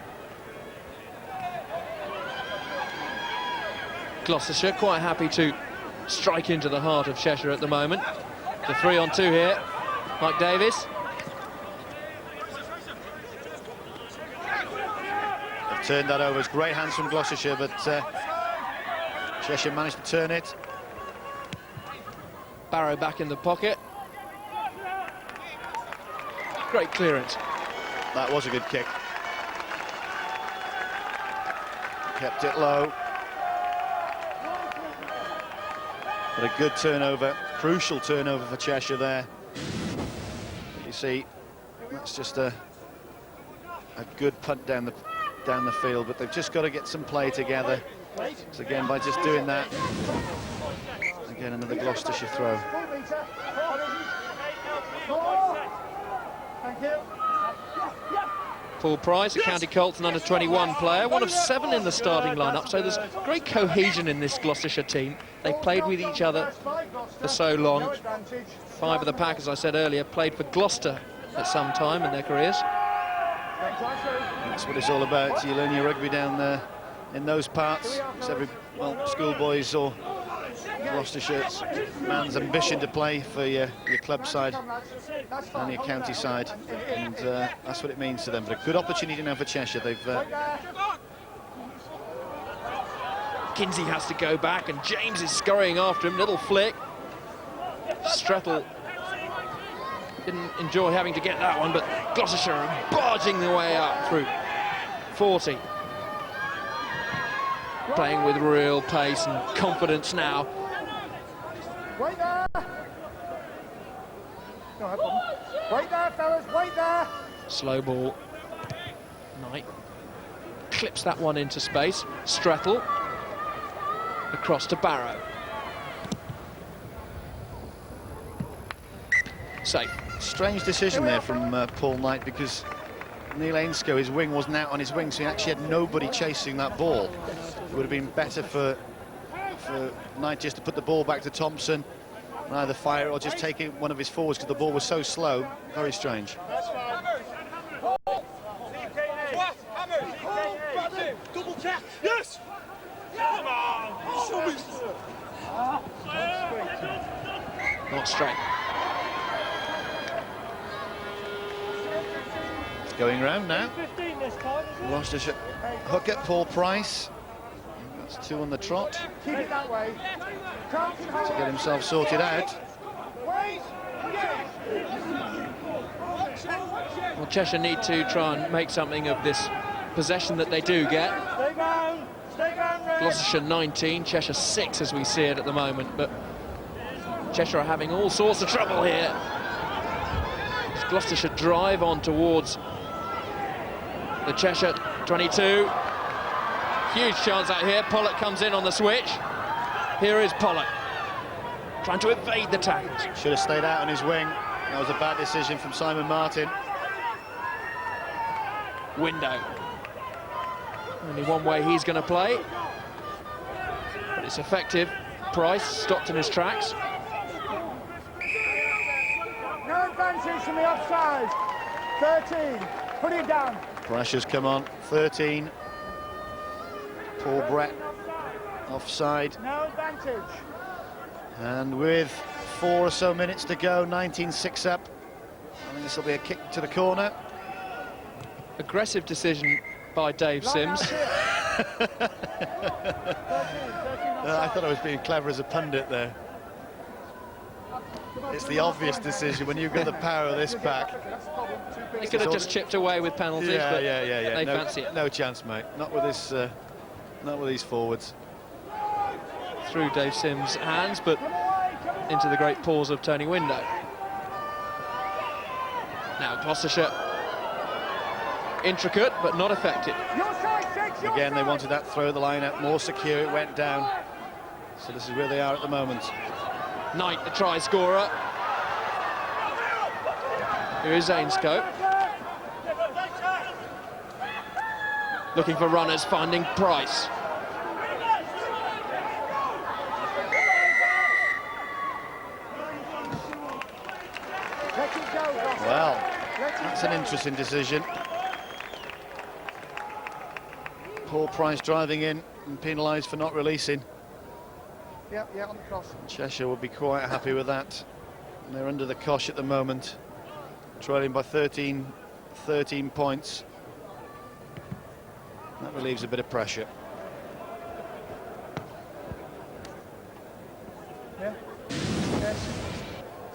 Speaker 2: Gloucestershire quite happy to strike into the heart of Cheshire at the moment. The 3-on-2 here. Mike Davis.
Speaker 3: They've turned that over. It's great hands from Gloucestershire, but Cheshire managed to turn it.
Speaker 2: Barrow back in the pocket. Great clearance.
Speaker 3: That was a good kick. Kept it low. But a good turnover, crucial turnover for Cheshire there. You see, that's just a good punt down the field, but they've just got to get some play together. So again, by just doing that, again another Gloucestershire throw.
Speaker 4: Thank you.
Speaker 2: Paul Price, a County Colton under-21 player, one of 7 in the starting lineup, so there's great cohesion in this Gloucestershire team. They played with each other for so long. 5 of the pack, as I said earlier, played for Gloucester at some time in their careers.
Speaker 3: That's what it's all about. You learn your rugby down there in those parts. It's every, well, schoolboys or Gloucestershire's man's ambition to play for your club side and your county side, and that's what it means to them. But a good opportunity now for Cheshire. They've
Speaker 2: Kinsey has to go back, and James is scurrying after him. Little flick. Strettle didn't enjoy having to get that one, but Gloucestershire are barging their way up through 40. Playing with real pace and confidence now.
Speaker 4: Wait there! No problem. Wait there, fellas, wait there!
Speaker 2: Slow ball. Knight clips that one into space. Strettle across to Barrow. Safe.
Speaker 3: strange decision there from Paul Knight, because Neil Ainscough, his wing wasn't out on his wing, so he actually had nobody chasing that ball. It would have been better for Knight just to put the ball back to Thompson, and either fire or just take it one of his forwards, because the ball was so slow. Very strange.
Speaker 5: Double check. Yes. Come on. Show me.
Speaker 2: Not straight.
Speaker 3: It's going round now. Gloucestershire hook at Paul Price. That's two on the trot
Speaker 4: Keep it that way.
Speaker 3: to get himself sorted out.
Speaker 2: Well, Cheshire need to try and make something of this possession that they do get.
Speaker 5: Stay down. Stay down, Ray.
Speaker 2: Gloucestershire 19, Cheshire 6 as we see it at the moment, but Cheshire are having all sorts of trouble here. As Gloucestershire drive on towards the Cheshire 22. Huge chance out here. Pollock comes in on the switch. Here is Pollock, trying to evade the tackles.
Speaker 3: Should have stayed out on his wing. That was a bad decision from Simon Martin.
Speaker 2: Window. Only one way he's going to play, but it's effective. Price stopped in his tracks.
Speaker 4: No advantage. advantage from the offside. 13. Put it down.
Speaker 3: Pressure's come on. 13. Paul Brett offside.
Speaker 4: No advantage.
Speaker 3: And with 4 or so minutes to go, 19-6 up. I think this will be a kick to the corner.
Speaker 2: Aggressive decision by Dave Sims.
Speaker 3: I thought I was being clever as a pundit there. It's the obvious decision when you've got the power of this pack.
Speaker 2: He could have just chipped away with penalties, but they
Speaker 3: no,
Speaker 2: fancy it.
Speaker 3: No chance, mate. Not with this. Not with these forwards.
Speaker 2: Through Dave Sims' hands, but into the great paws of Tony Window. Now Gloucestershire, intricate but not effective.
Speaker 3: Again, they wanted that throw the line out, more secure, it went down. So this is where they are at the moment.
Speaker 2: Knight, the try scorer. Here is Ainscote. Looking for runners, finding Price.
Speaker 3: Well, that's an interesting decision. Paul Price driving in and penalised for not releasing.
Speaker 4: Yeah, on the cross.
Speaker 3: Cheshire will be quite happy with that. And they're under the cosh at the moment, trailing by 13 points. That relieves a bit of pressure.
Speaker 4: Yeah. Yes.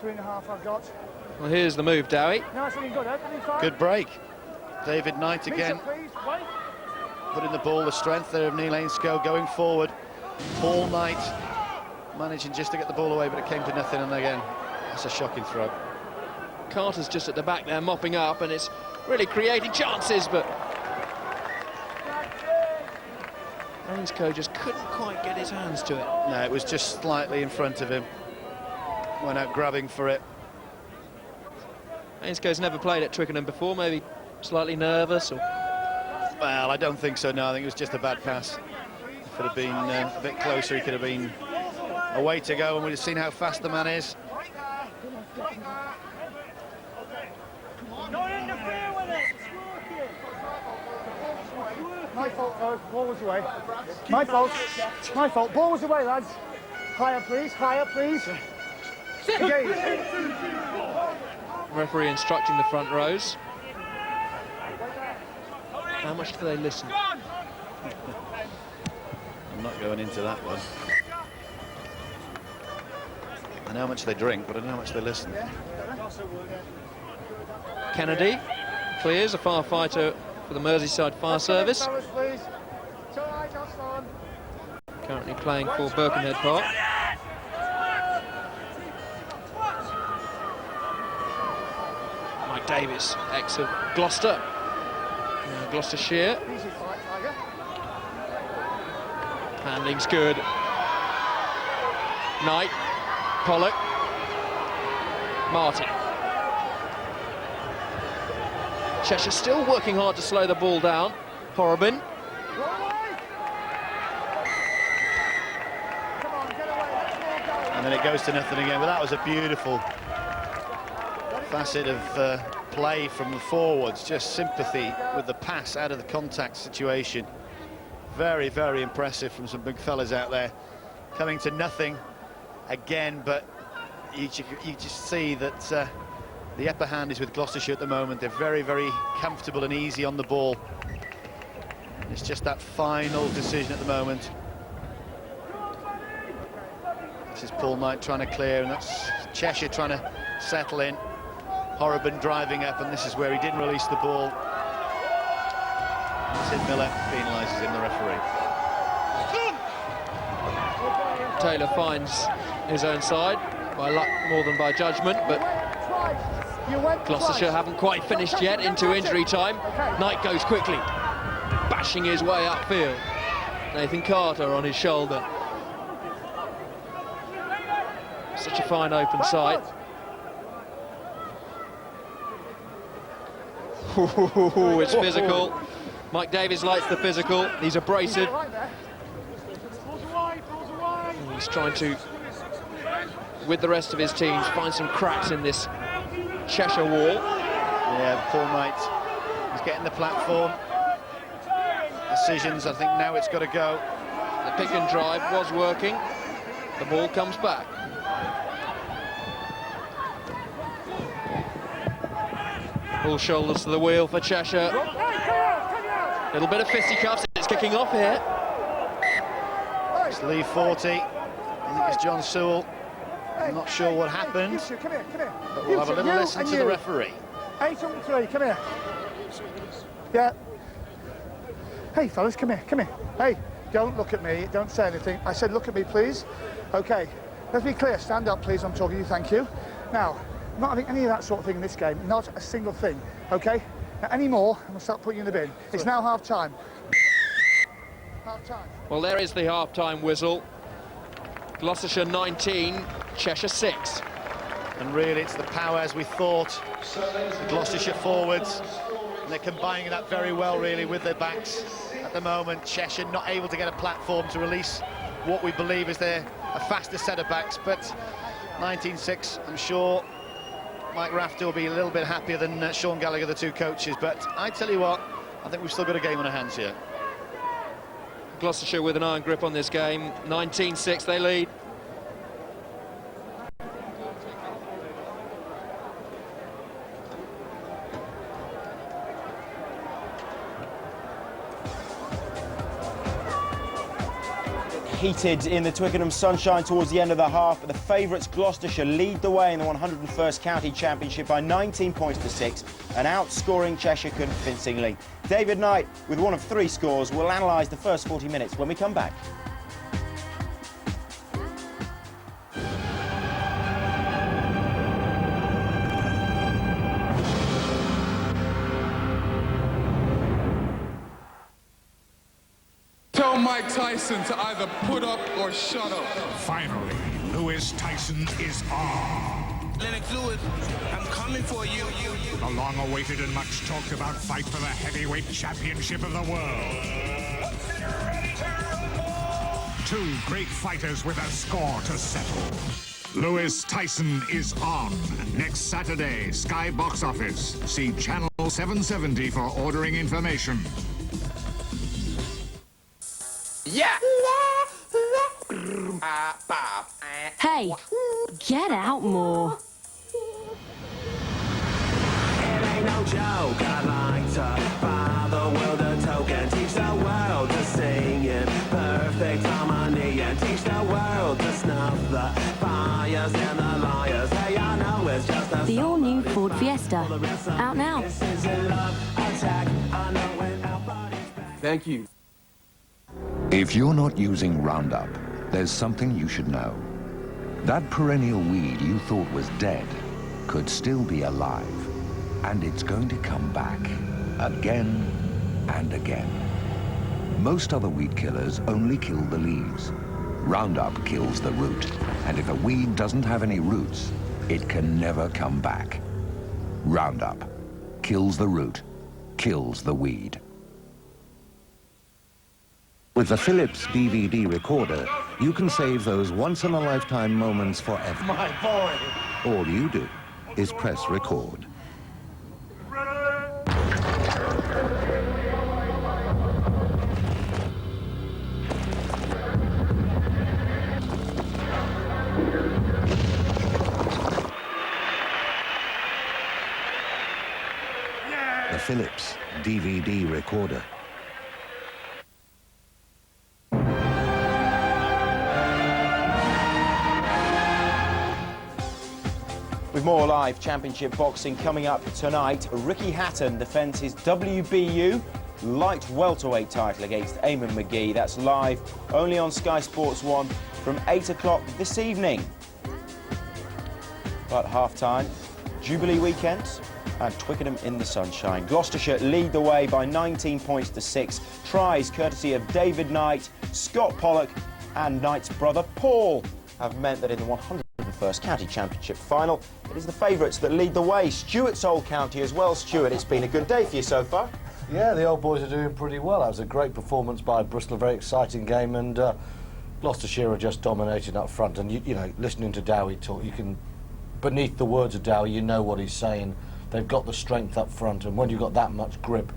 Speaker 4: 3.5 I've got.
Speaker 2: Well, here's the move, Dowie.
Speaker 4: Nice looking good, eh?
Speaker 3: Good break. David Knight again. Putting the ball, the strength there of Neil Ainscote going forward. Paul Knight managing just to get the ball away, but it came to nothing, and again, that's a shocking throw.
Speaker 2: Carter's just at the back there mopping up, and it's really creating chances, but Ainscote just couldn't quite get his hands to it.
Speaker 3: No, it was just slightly in front of him. Went out grabbing for it.
Speaker 2: Ainscote's never played at Twickenham before, maybe slightly nervous, or...
Speaker 3: Well, I don't think so, no. I think it was just a bad pass. If it had been a bit closer, he could have been a way to go, and we'd have seen how fast the man is.
Speaker 5: Don't interfere with it.
Speaker 4: My fault, ball was away. My fault, ball was away, lads. Higher, please.
Speaker 2: Referee instructing the front rows. How much do they listen?
Speaker 3: I'm not going into that one. I know how much they drink, but I don't know how much they listen.
Speaker 2: Kennedy clears, a firefighter for the Merseyside Fire Service. Currently playing for Birkenhead Park. Mike Davis, ex of Gloucester. Gloucestershire. Handling's good. Knight, Pollock, Martin. Cheshire still working hard to slow the ball down. Horrobin.
Speaker 3: And then it goes to nothing again, but that was a beautiful facet of play from the forwards, just sympathy with the pass out of the contact situation. Very, very impressive from some big fellas out there. Coming to nothing again, but you just see that the upper hand is with Gloucestershire at the moment. They're very, very comfortable and easy on the ball. It's just that final decision at the moment. This is Paul Knight trying to clear, and that's Cheshire trying to settle in. Horrobin driving up, and this is where he didn't release the ball. Sid Miller penalises him, the referee.
Speaker 2: Taylor finds his own side by luck more than by judgment, but Gloucestershire haven't quite finished yet into injury time. Knight goes quickly, bashing his way upfield. Nathan Carter on his shoulder. Such a fine open sight. It's physical. Mike Davies likes the physical. He's abrasive. He's trying to, with the rest of his teams, find some cracks in this Cheshire wall.
Speaker 3: Yeah, poor mate. He's getting the platform. Decisions, I think now it's got to go.
Speaker 2: The pick and drive was working. The ball comes back. Full shoulders to the wheel for Cheshire. Little bit of fisticuffs. It's kicking off here.
Speaker 3: It's Lee 40. I think it's John Sewell. I'm not sure what happened.
Speaker 4: Come here.
Speaker 3: But we'll have a little listen to the referee.
Speaker 4: 8 on 3, come here. Yeah. Hey, fellas, come here. Hey, don't look at me, don't say anything. I said, look at me, please. Okay, let's be clear. Stand up, please. I'm talking to you, thank you. Now, I'm not having any of that sort of thing in this game. Not a single thing, okay? Now, any more, I'm going to start putting you in the bin. It's now half-time. Half-time.
Speaker 2: Well, there is the half-time whistle. Gloucestershire 19, Cheshire 6.
Speaker 3: And really, it's the power, as we thought, the Gloucestershire forwards. And they're combining that very well, really, with their backs. At the moment, Cheshire not able to get a platform to release what we believe is a faster set of backs. But 19-6, I'm sure Mike Rafter will be a little bit happier than Sean Gallagher, the two coaches. But I tell you what, I think we've still got a game on our hands here.
Speaker 2: Gloucestershire with an iron grip on this game. 19-6, they lead.
Speaker 1: Heated in the Twickenham sunshine towards the end of the half, but the favourites Gloucestershire lead the way in the 101st County Championship by 19 points to 6 and outscoring Cheshire convincingly. David Knight, with one of 3 scores, will analyse the first 40 minutes when we come back.
Speaker 6: Tell Mike Tyson to either put up or shut up.
Speaker 7: Finally, Lewis Tyson is on.
Speaker 8: Lennox Lewis, I'm coming for you.
Speaker 7: The long-awaited and much talked about fight for the heavyweight championship of the world. 2 great fighters with a score to settle. Lewis Tyson is on. Next Saturday, Sky Box Office. See Channel 770 for ordering information.
Speaker 8: Yeah!
Speaker 9: Hey, get out more.
Speaker 8: It ain't no joke, I like to buy the world a token, teach the world to sing in perfect harmony, and teach the world to snuff the fires and the liars. Hey, I know it's just a
Speaker 9: The all-new Ford Fiesta, out now.
Speaker 8: This is a love attack, I know when our body's back.
Speaker 10: Thank you.
Speaker 11: If you're not using Roundup, there's something you should know. That perennial weed you thought was dead could still be alive. And it's going to come back again and again. Most other weed killers only kill the leaves. Roundup kills the root. And if a weed doesn't have any roots, it can never come back. Roundup kills the root, kills the weed. With the Philips DVD recorder, you can save those once-in-a-lifetime moments forever.
Speaker 8: My boy!
Speaker 11: All you do is press record. The Philips DVD recorder.
Speaker 1: With more live championship boxing coming up tonight, Ricky Hatton defends his WBU light welterweight title against Eamon McGee. That's live only on Sky Sports 1 from 8 o'clock this evening. But half-time, Jubilee weekend and Twickenham in the sunshine. Gloucestershire lead the way by 19 points to 6. Tries courtesy of David Knight, Scott Pollock and Knight's brother Paul have meant that in the 101st County Championship final, it is the favourites that lead the way. Stuart's old county as well. Stuart, it's been a good day for you so far.
Speaker 10: Yeah, the old boys are doing pretty well. That was a great performance by Bristol, a very exciting game, and Gloucestershire are just dominating up front. And you know, listening to Dowie talk, you can beneath the words of Dow, you know what he's saying. They've got the strength up front, and when you've got that much grip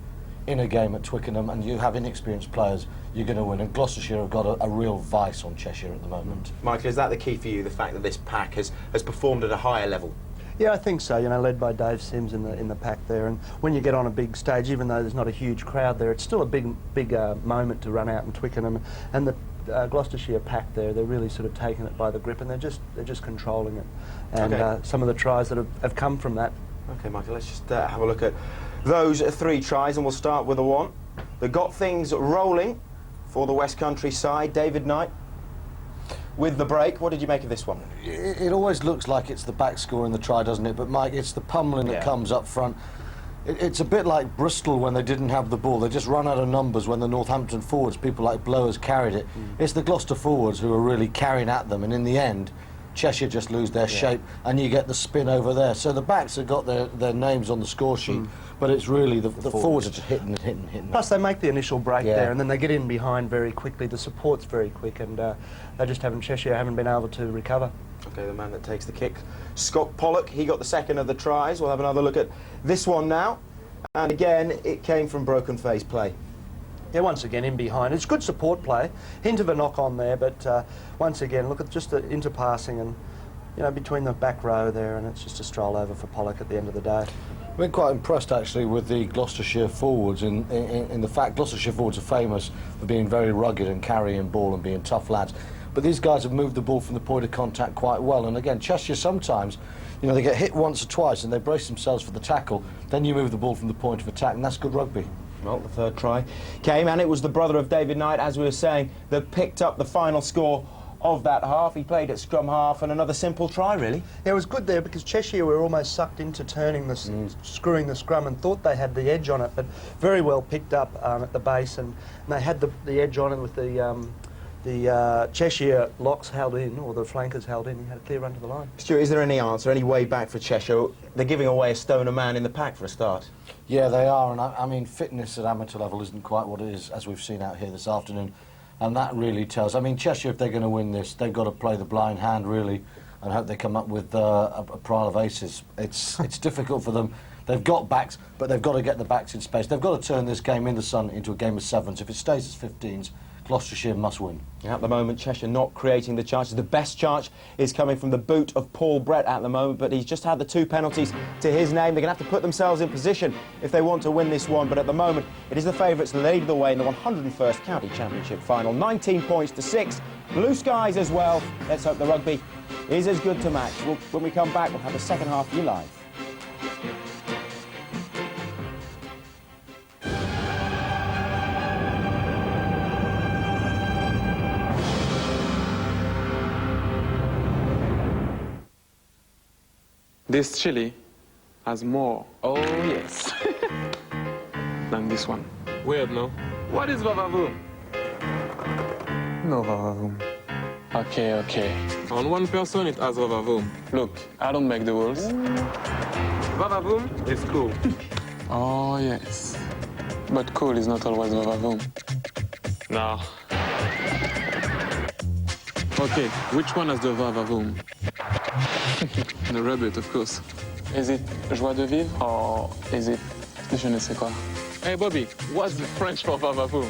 Speaker 10: in a game at Twickenham and you have inexperienced players, you're going to win. And Gloucestershire have got a real vice on Cheshire at the moment.
Speaker 1: Michael, is that the key for you, the fact that this pack has performed at a higher level?
Speaker 12: Yeah, I think so. You know, led by Dave Sims in the pack there, and when you get on a big stage, even though there's not a huge crowd there, it's still a big moment to run out in Twickenham. And the Gloucestershire pack there, they're really sort of taking it by the grip, and they're just controlling it. And some of the tries that have come from that.
Speaker 1: Okay, Michael, let's just have a look at those 3 tries, and we'll start with the one that got things rolling for the West Country side. David Knight with the break. What did you make of this one?
Speaker 10: It always looks like it's the back scoring the try, doesn't it? But Mike, it's the pummeling that comes up front. It's a bit like Bristol when they didn't have the ball. They just run out of numbers when the Northampton forwards, people like Blowers, carried it. It's the Gloucester forwards who are really carrying at them, and in the end, Cheshire just lose their shape, and you get the spin over there. So the backs have got their names on the score sheet, but it's really the forwards are just hitting.
Speaker 12: Plus they make the initial break there, and then they get in behind very quickly. The support's very quick, and Cheshire haven't been able to recover.
Speaker 1: Okay, the man that takes the kick, Scott Pollock, he got the second of the tries. We'll have another look at this one now. And again, it came from broken face play.
Speaker 12: Yeah, once again in behind. It's good support play. Hint of a knock on there, but once again, look at just the interpassing and, you know, between the back row there, and it's just a stroll over for Pollock at the end of the day.
Speaker 10: I've been quite impressed actually with the Gloucestershire forwards in the fact Gloucestershire forwards are famous for being very rugged and carrying ball and being tough lads. But these guys have moved the ball from the point of contact quite well. And again, Cheshire sometimes, you know, they get hit once or twice and they brace themselves for the tackle. Then you move the ball from the point of attack, and that's good rugby.
Speaker 1: Well, the third try came, and it was the brother of David Knight, as we were saying, that picked up the final score of that half. He played at scrum half, and another simple try, really.
Speaker 12: Yeah, it was good there because Cheshire were almost sucked into turning the screwing the scrum and thought they had the edge on it, but very well picked up at the base, and they had the edge on it with the Cheshire locks held in, or the flankers held in. He had a clear run to the line.
Speaker 1: Stuart, is there any answer, any way back for Cheshire? They're giving away a stone a man in the pack for a start.
Speaker 10: Yeah, they are, and I mean, fitness at amateur level isn't quite what it is, as we've seen out here this afternoon, and that really tells. I mean, Cheshire, if they're going to win this, they've got to play the blind hand, really, and hope they come up with a pile of aces. It's difficult for them. They've got backs, but they've got to get the backs in space. They've got to turn this game in the sun into a game of sevens. If it stays as 15s, Gloucestershire must win.
Speaker 1: At the moment, Cheshire not creating the chances. The best chance is coming from the boot of Paul Brett at the moment, but he's just had the 2 penalties to his name. They're going to have to put themselves in position if they want to win this one, but at the moment, it is the favourites lead the way in the 101st County Championship final. 19 points to 6. Blue skies as well. Let's hope the rugby is as good to match. When we come back, we'll have the second half for you live.
Speaker 13: This chili has more, oh yes, than this one. Weird, no? What is vavavoom? No vavavoom. Okay. On one person it has vavavoom. Look, I don't make the rules. Vavavoom is cool. Oh yes. But cool is not always vavavoom. No. Okay, which one has the vavavoom? The rabbit, of course. Is it joie de vivre or is it je ne sais quoi? Hey Bobby, what's the French for vavavoom?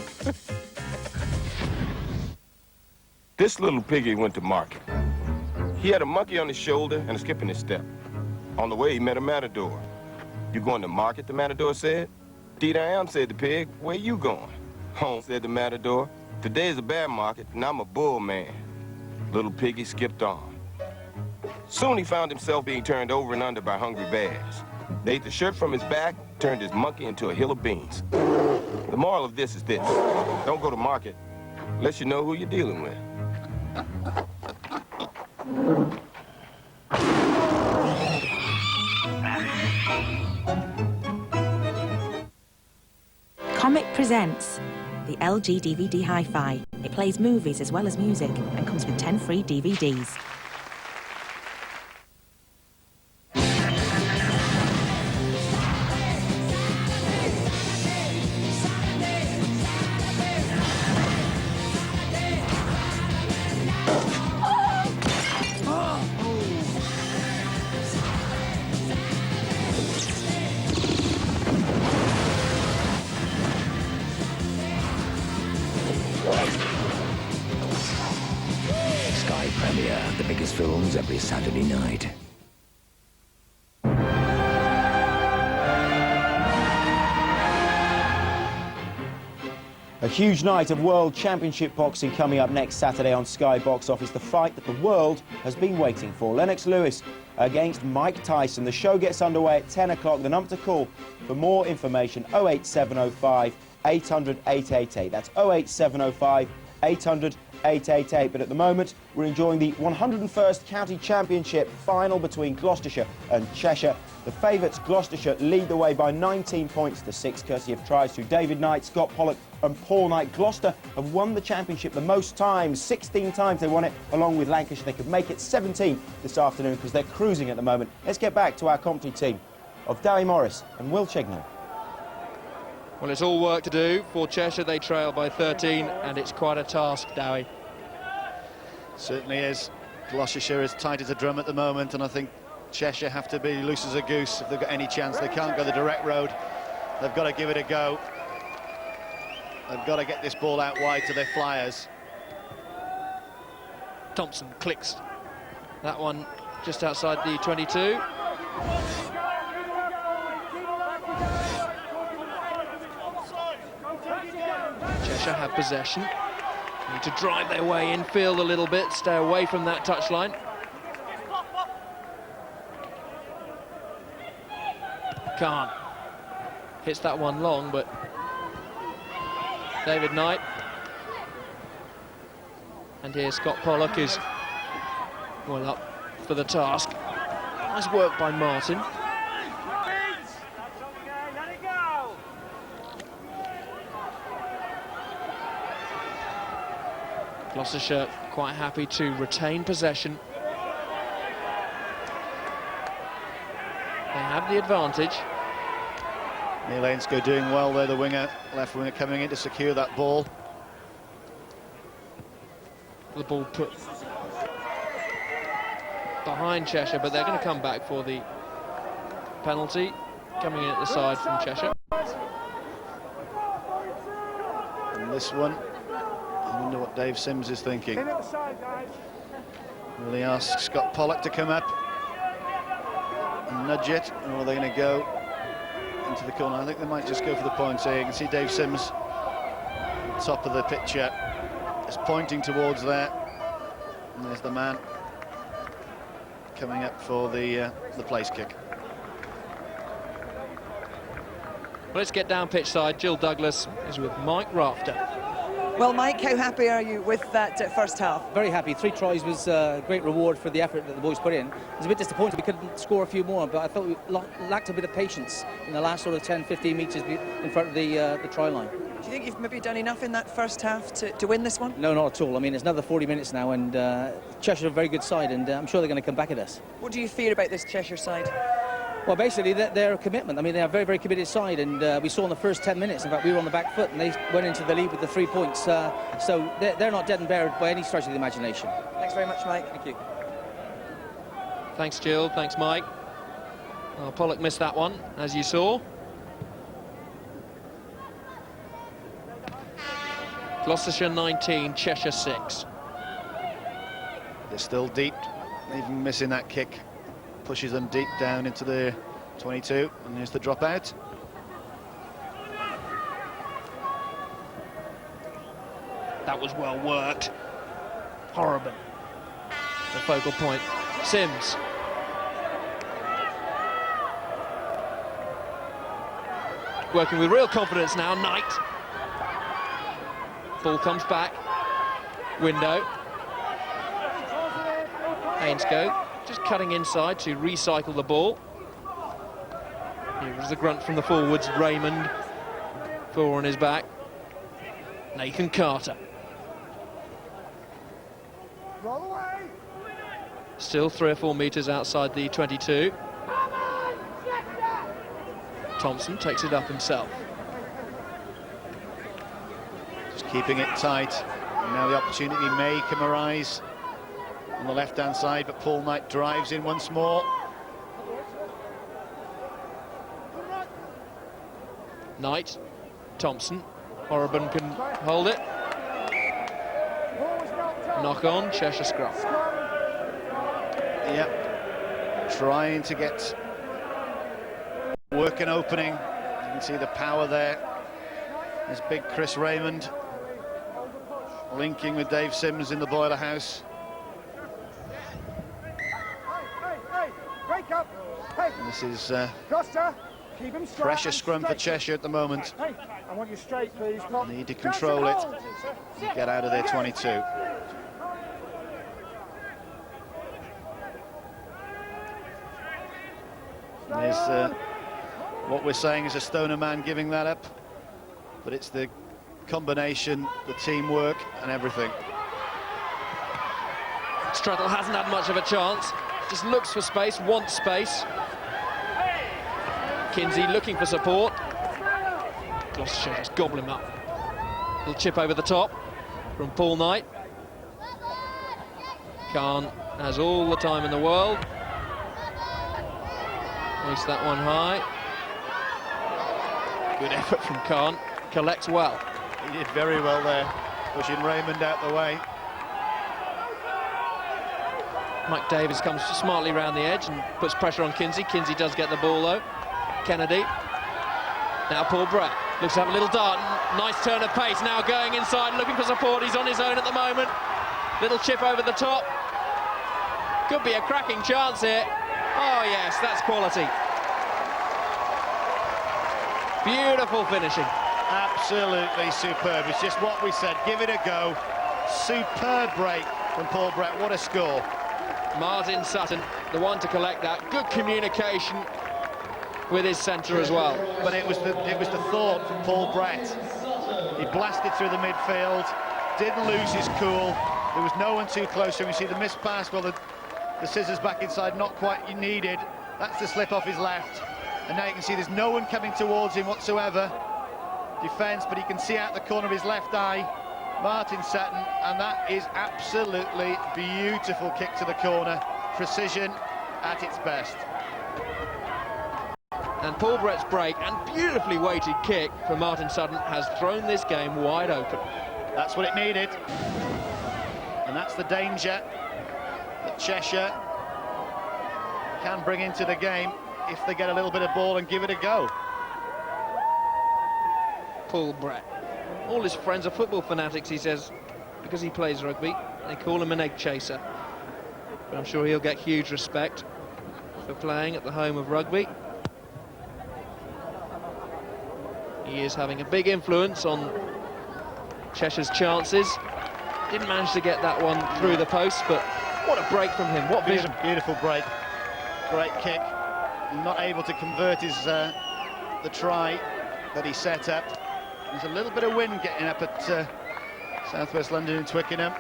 Speaker 14: This little piggy went to market. He had a monkey on his shoulder and a skip in his step. On the way, he met a matador. You going to market, the matador said. Indeed I am, said the pig. Where you going? Home, said the matador. Today is a bear market, and I'm a bull man. Little piggy skipped on. Soon he found himself being turned over and under by hungry bears. They ate the shirt from his back, turned his monkey into a hill of beans. The moral of this is this: don't go to market unless you know who you're dealing with.
Speaker 15: Comic presents the LG DVD Hi-Fi. It plays movies as well as music and comes with 10 free DVDs.
Speaker 16: the biggest films every Saturday night.
Speaker 1: A huge night of World Championship boxing coming up next Saturday on Sky Box Office. The fight that the world has been waiting for. Lennox Lewis against Mike Tyson. The show gets underway at 10 o'clock. The number to call for more information, 08705 800 888. That's 08705 800 888. But at the moment, we're enjoying the 101st County Championship final between Gloucestershire and Cheshire. The favourites, Gloucestershire, lead the way by 19 points to 6, courtesy of tries to David Knight, Scott Pollock and Paul Knight. Gloucester have won the championship the most times, 16 times they won it, along with Lancashire. They could make it 17 this afternoon because they're cruising at the moment. Let's get back to our commentary team of Dowie Morris and Will Chignall.
Speaker 2: Well, it's all work to do for Cheshire. They trail by 13, and it's quite a task, Dowie.
Speaker 3: Certainly is. Gloucestershire is tight as a drum at the moment, and I think Cheshire have to be loose as a goose if they've got any chance. They can't go the direct road. They've got to give it a go. They've got to get this ball out wide to their flyers.
Speaker 2: Thompson clicks that one just outside the 22. Cheshire have possession. Need to drive their way infield a little bit, stay away from that touchline. Khan hits that one long, but David Knight. And here Scott Pollock is well up for the task. Nice work by Martin. Gloucestershire quite happy to retain possession. They have the advantage.
Speaker 3: Neil Ainscough doing well there, the winger, left winger coming in to secure that ball.
Speaker 2: The ball put behind Cheshire, but they're going to come back for the penalty. Coming in at the side from Cheshire.
Speaker 3: And this one, I wonder what Dave Sims is thinking. Will he ask Scott Pollock to come up and nudge it, or are they going to go into the corner? I think they might just go for the point here. You can see Dave Sims on top of the picture is pointing towards there, and there's the man coming up for the place kick.
Speaker 2: Well, let's get down pitch side. Jill Douglas is with Mike Rafter.
Speaker 17: Well, Mike, how happy are you with that first half?
Speaker 18: Very happy. 3 tries was a great reward for the effort that the boys put in. It was a bit disappointed we couldn't score a few more, but I thought we lacked a bit of patience in the last sort of 10-15 metres in front of the try line.
Speaker 17: Do you think you've maybe done enough in that first half to win this one?
Speaker 18: No, not at all. I mean, it's another 40 minutes now, and Cheshire are a very good side, and I'm sure they're going to come back at us.
Speaker 17: What do you fear about this Cheshire side?
Speaker 18: Well, basically, their commitment. I mean, they're a very, very committed side, and we saw in the first 10 minutes, in fact, we were on the back foot, and they went into the lead with the 3 points. So they're not dead and buried by any stretch of the imagination.
Speaker 17: Thanks very much, Mike.
Speaker 18: Thank you.
Speaker 2: Thanks, Jill. Thanks, Mike. Well, Pollock missed that one, as you saw. Gloucestershire 19, Cheshire 6.
Speaker 3: They're still deep, even missing that kick. Pushes them deep down into the 22, and here's the dropout.
Speaker 2: That was well worked. Horrible. The focal point. Sims. Working with real confidence now, Knight. Ball comes back. Window. Ainscough just cutting inside to recycle the ball. Here was the grunt from the forwards. Raymond, 4 on his back. Nathan Carter. Still 3 or 4 metres outside the 22. Thompson takes it up himself.
Speaker 3: Just keeping it tight. And now the opportunity may come arise on the left-hand side, but Paul Knight drives in once more.
Speaker 2: Knight, Thompson, Horriban can hold it. Knock on, Cheshire scrum.
Speaker 3: Yep, trying to get work an opening. You can see the power there. There's big Chris Raymond linking with Dave Sims in the boiler house. And this is pressure scrum for Cheshire at the moment.
Speaker 4: Hey, I want you straight, please.
Speaker 3: Need to control it and get out of their 22. There's what we're saying is a Stoner man giving that up, but it's the combination, the teamwork and everything.
Speaker 2: Struttle hasn't had much of a chance, just looks for space, wants space. Kinsey looking for support. Gloucestershire just gobble him up. Little chip over the top from Paul Knight. Khan has all the time in the world. Hoist that one high. Good effort from Khan. Collects well.
Speaker 3: He did very well there, pushing Raymond out the way.
Speaker 2: Mike Davis comes smartly round the edge and puts pressure on Kinsey. Kinsey does get the ball though. Kennedy. Now Paul Brett looks to have a little dart. Nice turn of pace. Now going inside, looking for support. He's on his own at the moment. Little chip over the top. Could be a cracking chance here. Oh yes, that's quality. Beautiful finishing.
Speaker 3: Absolutely superb. It's just what we said. Give it a go. Superb break from Paul Brett. What a score.
Speaker 2: Martin Sutton, the one to collect that. Good communication with his centre as well.
Speaker 3: But it was the thought from Paul Brett. He blasted through the midfield, didn't lose his cool. There was no one too close to him. You see the missed pass, well, the scissors back inside, not quite needed. That's the slip off his left. And now you can see there's no one coming towards him whatsoever. Defence, but he can see out the corner of his left eye Martin Sutton, and that is absolutely beautiful kick to the corner. Precision at its best.
Speaker 2: And Paul Brett's break and beautifully weighted kick from Martin Sutton has thrown this game wide open.
Speaker 3: That's what it needed. And that's the danger that Cheshire can bring into the game if they get a little bit of ball and give it a go.
Speaker 2: Paul Brett. All his friends are football fanatics, he says, because he plays rugby. They call him an egg chaser. But I'm sure he'll get huge respect for playing at the home of rugby. He is having a big influence on Cheshire's chances. Didn't manage to get that one through the post, but what a break from him, what vision.
Speaker 3: Beautiful break, great kick. Not able to convert his the try that he set up. There's a little bit of wind getting up at Southwest London and Twickenham.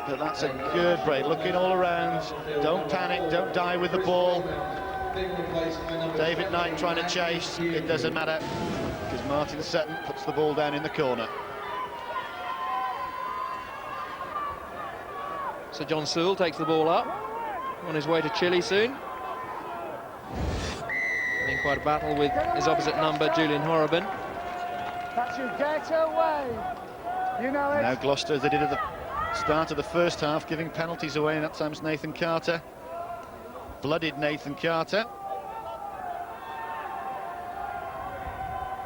Speaker 3: But that's a good break, looking all around. Don't panic, don't die with the ball. David Knight trying to chase, it doesn't matter, because Martin Sutton puts the ball down in the corner.
Speaker 2: So John Sewell takes the ball up, on his way to Chile soon. In quite a battle with his opposite number, Julian Horrobin.
Speaker 4: That's you, get away. You know it.
Speaker 3: Now Gloucester, as they did at the start of the first half, giving penalties away, and that time's Nathan Carter. Blooded Nathan Carter.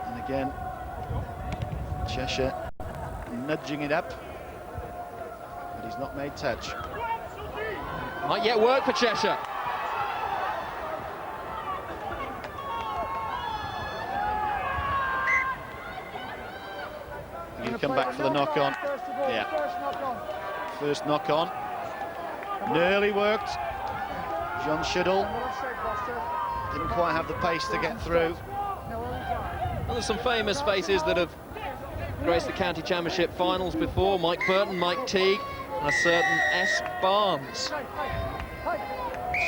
Speaker 3: And again, Cheshire nudging it up, but he's not made touch.
Speaker 2: Might yet work for Cheshire.
Speaker 3: You come back for the knock-on. Yeah. First knock-on. Nearly worked. John Shuddle didn't quite have the pace to get through.
Speaker 2: Well, there's some famous faces that have graced the county championship finals before. Mike Burton, Mike Teague, and a certain S. Barnes.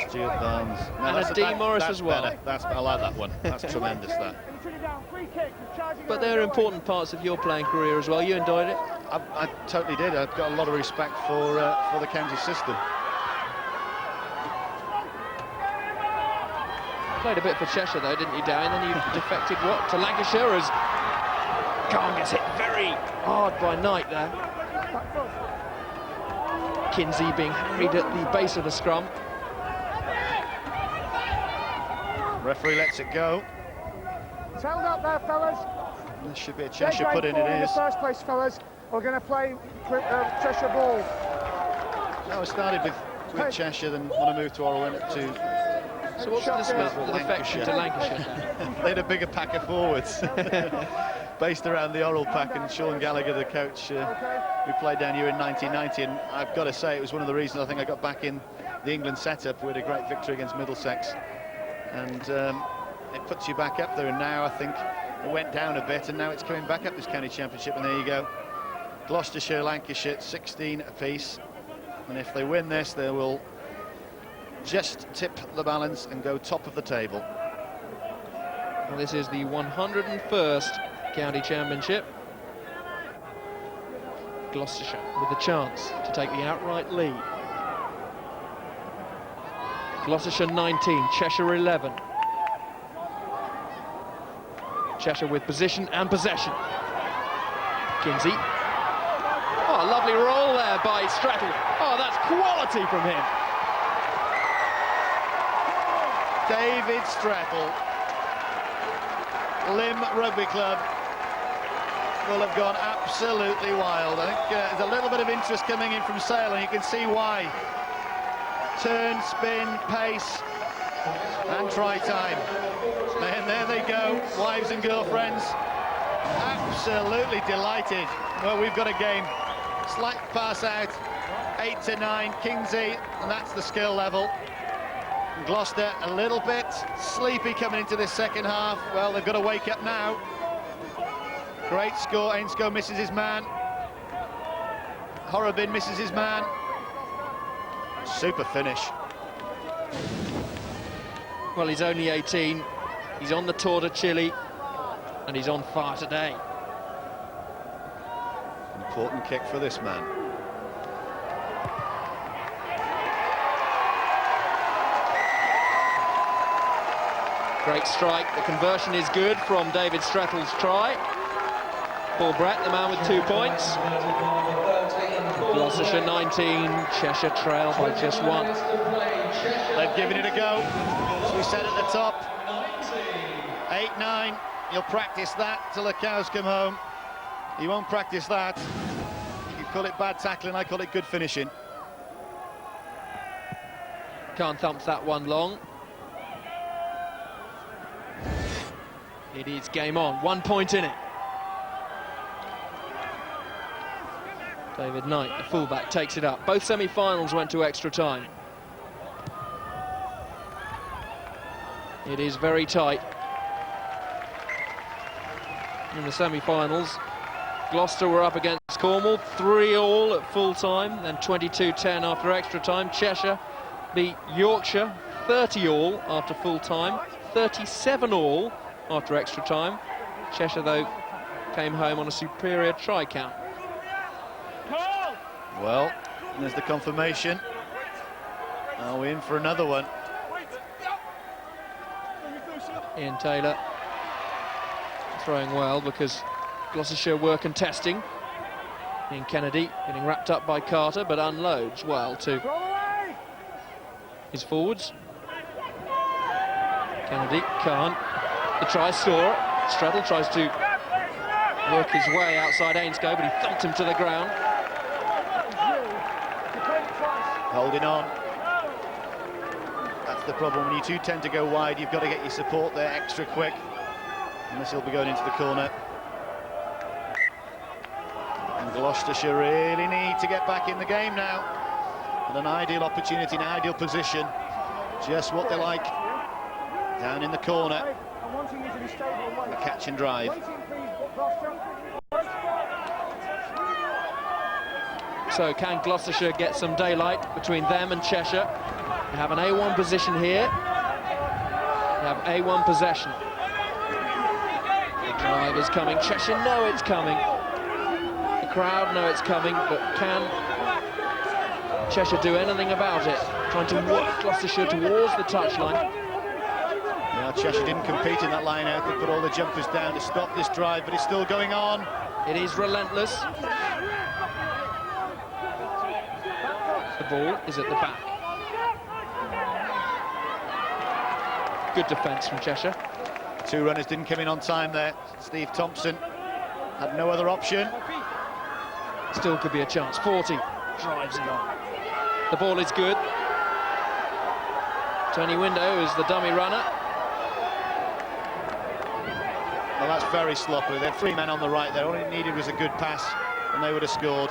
Speaker 3: Stuart Barnes. No,
Speaker 2: and a D. Morris as well.
Speaker 3: I like that one. That's tremendous, that.
Speaker 2: But they're important parts of your playing career as well. You enjoyed it?
Speaker 3: I totally did. I've got a lot of respect for the county system.
Speaker 2: Played a bit for Cheshire though, didn't you, Darren? Then you defected what? To Lancashire as Khan gets hit very hard by Knight there. Kinsey being harried at the base of the scrum.
Speaker 3: Referee lets it go.
Speaker 4: It's held up there, fellas.
Speaker 3: This should be a Cheshire put in, it
Speaker 4: in
Speaker 3: is.
Speaker 4: the first place, fellas. We're going to play Cheshire ball.
Speaker 3: No, I started with Cheshire, then want to move to Orwell to.
Speaker 2: So what's the defection to Lancashire?
Speaker 3: They had a bigger pack of forwards, based around the Orwell pack, and Sean Gallagher, the coach, who played down here in 1990. And I've got to say, it was one of the reasons I think I got back in the England setup. We had a great victory against Middlesex, and it puts you back up there. And now I think it went down a bit, and now it's coming back up, this county championship. And there you go, Gloucestershire, Lancashire, 16 apiece. And if they win this, they will just tip the balance and go top of the table.
Speaker 2: Well, this is the 101st county championship. Gloucestershire with a chance to take the outright lead. Gloucestershire 19, Cheshire 11. Cheshire with position and possession. Kinsey. Oh, lovely roll there by Strattle. Oh, that's quality from him.
Speaker 3: David Strattle. Lymm Rugby Club will have gone absolutely wild. I think there's a little bit of interest coming in from Sale, and you can see why. Turn, spin, pace, and try time. And there they go, wives and girlfriends. Absolutely delighted. Well, we've got a game. Slight pass out, 8 to 9, Kinsey, and that's the skill level. And Gloucester a little bit sleepy coming into this second half. Well, they've got to wake up now. Great score, Ainscough misses his man. Horrobin misses his man. Super finish.
Speaker 2: Well, he's only 18, he's on the tour to Chile, and he's on fire today.
Speaker 3: Important kick for this man.
Speaker 2: Great strike, the conversion is good from David Strattle's try. Paul Brett, the man with 2 points. Gloucestershire 19, Cheshire trail by just 1.
Speaker 3: They've given it a go, as we said at the top. 8-9, you'll practice that till the cows come home. You won't practice that. You can call it bad tackling, I call it good finishing.
Speaker 2: Can't thump that one long. It is game on, 1 point in it. David Knight, the fullback, takes it up. Both semi-finals went to extra time. It is very tight. In the semi-finals, Gloucester were up against Cornwall, 3-all at full time, then 22-10 after extra time. Cheshire beat Yorkshire, 30-all after full time, 37-all after extra time. Cheshire, though, came home on a superior try count.
Speaker 3: Well, there's the confirmation. Are we in for another one?
Speaker 2: Ian Taylor throwing well because Gloucestershire were contesting. Ian Kennedy getting wrapped up by Carter, but unloads well to his forwards. Kennedy can't. The try scorer. Strattle tries to work his way outside Ainscough, but he thumped him to the ground.
Speaker 3: Holding on. That's the problem. When you two tend to go wide, you've got to get your support there extra quick. And this will be going into the corner. And Gloucestershire really need to get back in the game now. And an ideal opportunity, an ideal position. Just what they like. Down in the corner. The catch and drive.
Speaker 2: So can Gloucestershire get some daylight between them and Cheshire? They have an A1 position here. They have A1 possession. The drive is coming. Cheshire know it's coming. The crowd know it's coming, but can Cheshire do anything about it? Trying to work Gloucestershire towards the touchline.
Speaker 3: Now Cheshire didn't compete in that line out. They put all the jumpers down to stop this drive, but it's still going on.
Speaker 2: It is relentless. ball is at the back. Good defence from Cheshire.
Speaker 3: Two runners didn't come in on time there. Steve Thompson had no other option.
Speaker 2: Still could be a chance. 40 drives it on. The ball is good. Tony Window is the dummy runner.
Speaker 3: Well, that's very sloppy. There are three men on the right there. All he needed was a good pass, and they would have scored.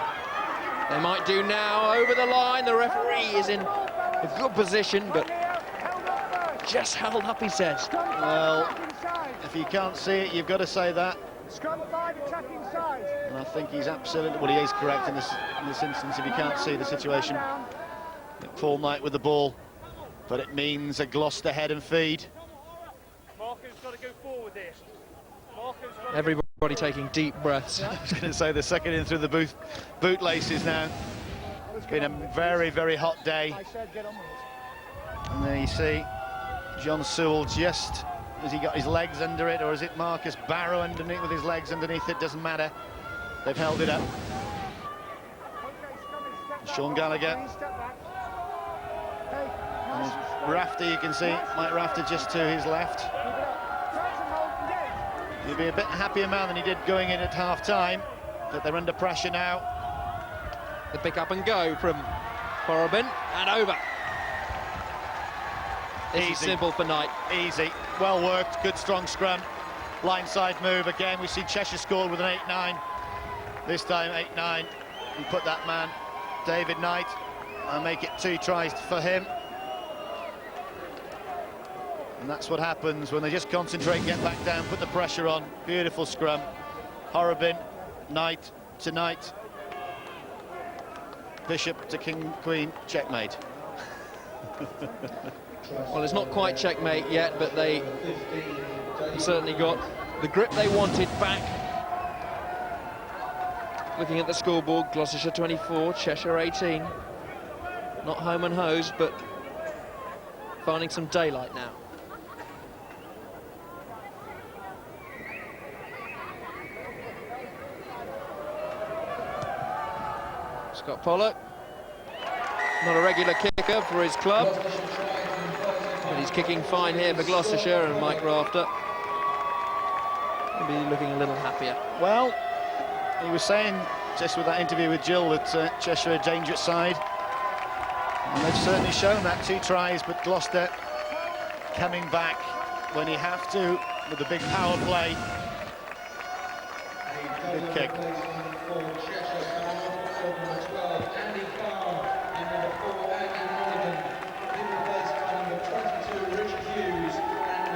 Speaker 2: They might do now, over the line. The referee is in a good position, but just held up, he says.
Speaker 3: Well, if you can't see it, you've got to say that.
Speaker 4: Scrum 5 attacking side.
Speaker 3: And I think he's absolutely, well, he is correct in this instance if you can't see the situation. Paul Knight with the ball, but it means a Gloucester head and feed.
Speaker 5: Marco's got to go forward here.
Speaker 2: Everybody taking deep breaths.
Speaker 3: I was going to say the second in through the bootlaces now. It's been a very, very hot day. And there you see John Sewell just, has he got his legs under it, or is it Marcus Barrow underneath with his legs underneath it? Doesn't matter. They've held it up. Sean Gallagher. And Rafter, you can see Mike Rafter just to his left. He'll be a bit happier man than he did going in at half-time, but they're under pressure now.
Speaker 2: The pick up and go from Horobin and over. This is simple for Knight.
Speaker 3: Easy, well worked, good strong scrum. Blindside move again. We see Cheshire scored with an 8-9. This time 8-9. And put that man, David Knight, and make it 2 tries for him. And that's what happens when they just concentrate, get back down, put the pressure on. Beautiful scrum. Horobin, Knight to Knight. Bishop to King, Queen, checkmate.
Speaker 2: Well, it's not quite checkmate yet, but they certainly got the grip they wanted back. Looking at the scoreboard, Gloucestershire 24, Cheshire 18. Not home and hosed, but finding some daylight now. Scott Pollock, not a regular kicker for his club, but he's kicking fine here for Gloucestershire, and Mike Rafter will be looking a little happier.
Speaker 3: Well, he was saying just with that interview with Jill that Cheshire a dangerous side, and they've certainly shown that. 2 tries, but Gloucester coming back when you have to with a big power play. Good kick.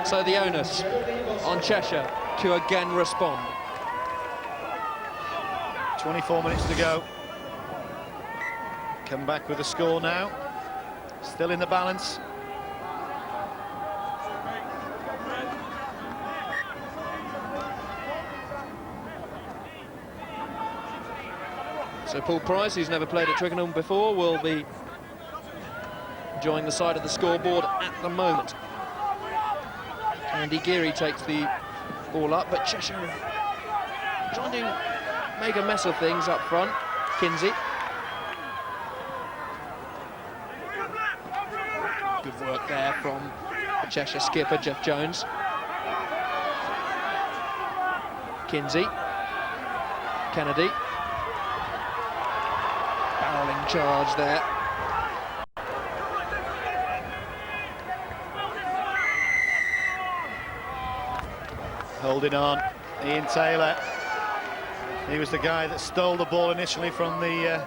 Speaker 2: So the onus on Cheshire to again respond.
Speaker 3: 24 minutes to go. Come back with a score now. Still in the balance.
Speaker 2: So Paul Price, who's never played at Twickenham before, will be enjoying the side of the scoreboard at the moment. Andy Geary takes the ball up, but Cheshire trying to make a mess of things up front. Kinsey. Good work there from the Cheshire skipper, Jeff Jones. Kinsey. Kennedy. Barreling charge there.
Speaker 3: Holding on, Ian Taylor. He was the guy that stole the ball initially from the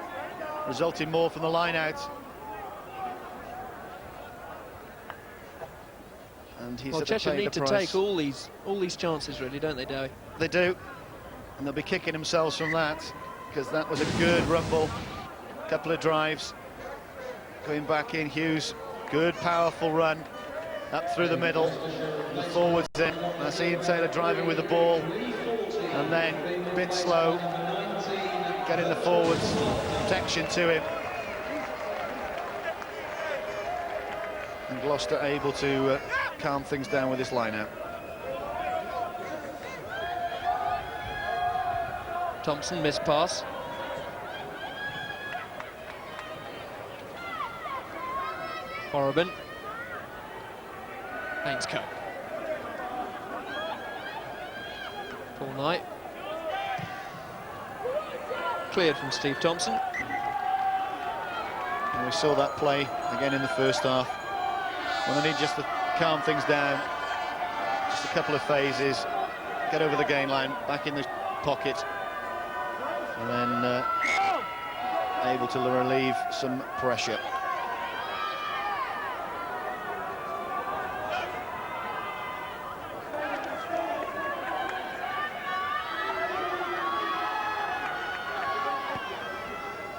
Speaker 3: resulting more from the line out. And he's
Speaker 2: well, Cheshire need to
Speaker 3: price.
Speaker 2: take all these chances, really, don't they, Dowie?
Speaker 3: They do, and they'll be kicking themselves from that, because that was a good rumble. Couple of drives going back in. Hughes, good powerful run up through the middle, the forwards in. That's Ian Taylor driving with the ball, and then a bit slow, getting the forwards protection to him. And Gloucester able to calm things down with this line-out.
Speaker 2: Thompson, missed pass. Horrobin. Ainscote. Paul Knight. Cleared from Steve Thompson.
Speaker 3: And we saw that play again in the first half. When they need just to calm things down, just a couple of phases, get over the gain line, back in the pocket, and then able to relieve some pressure.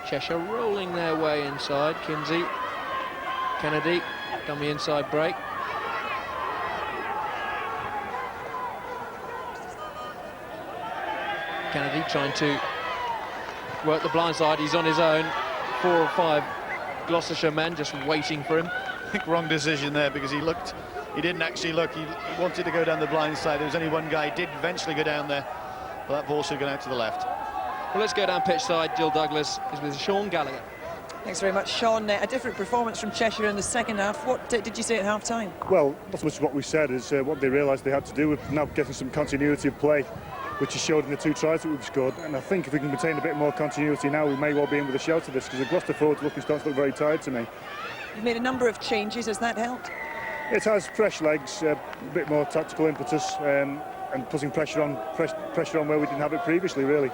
Speaker 2: Cheshire rolling their way inside. Kinsey, Kennedy, dummy inside break. Kennedy trying to work the blind side. He's on his own. 4 or 5 Gloucestershire men just waiting for him.
Speaker 3: I think wrong decision there, because he didn't actually look. He wanted to go down the blind side. There was only one guy. He did eventually go down there, but that ball should have gone out to the left.
Speaker 2: Well, let's go down pitch side. Jill Douglas is with Sean Gallagher.
Speaker 17: Thanks very much, Sean. A different performance from Cheshire in the second half. What did you say at half-time?
Speaker 19: Well, not so much as what we said, is what they realised they had to do with now getting some continuity of play, which is showed in the 2 tries that we've scored. And I think if we can maintain a bit more continuity now, we may well be in with a shout of this, because the Gloucester forwards starting to look very tired to me.
Speaker 17: You've made a number of changes. Has that helped?
Speaker 19: It has fresh legs, a bit more tactical impetus, and putting pressure on where we didn't have it previously, really.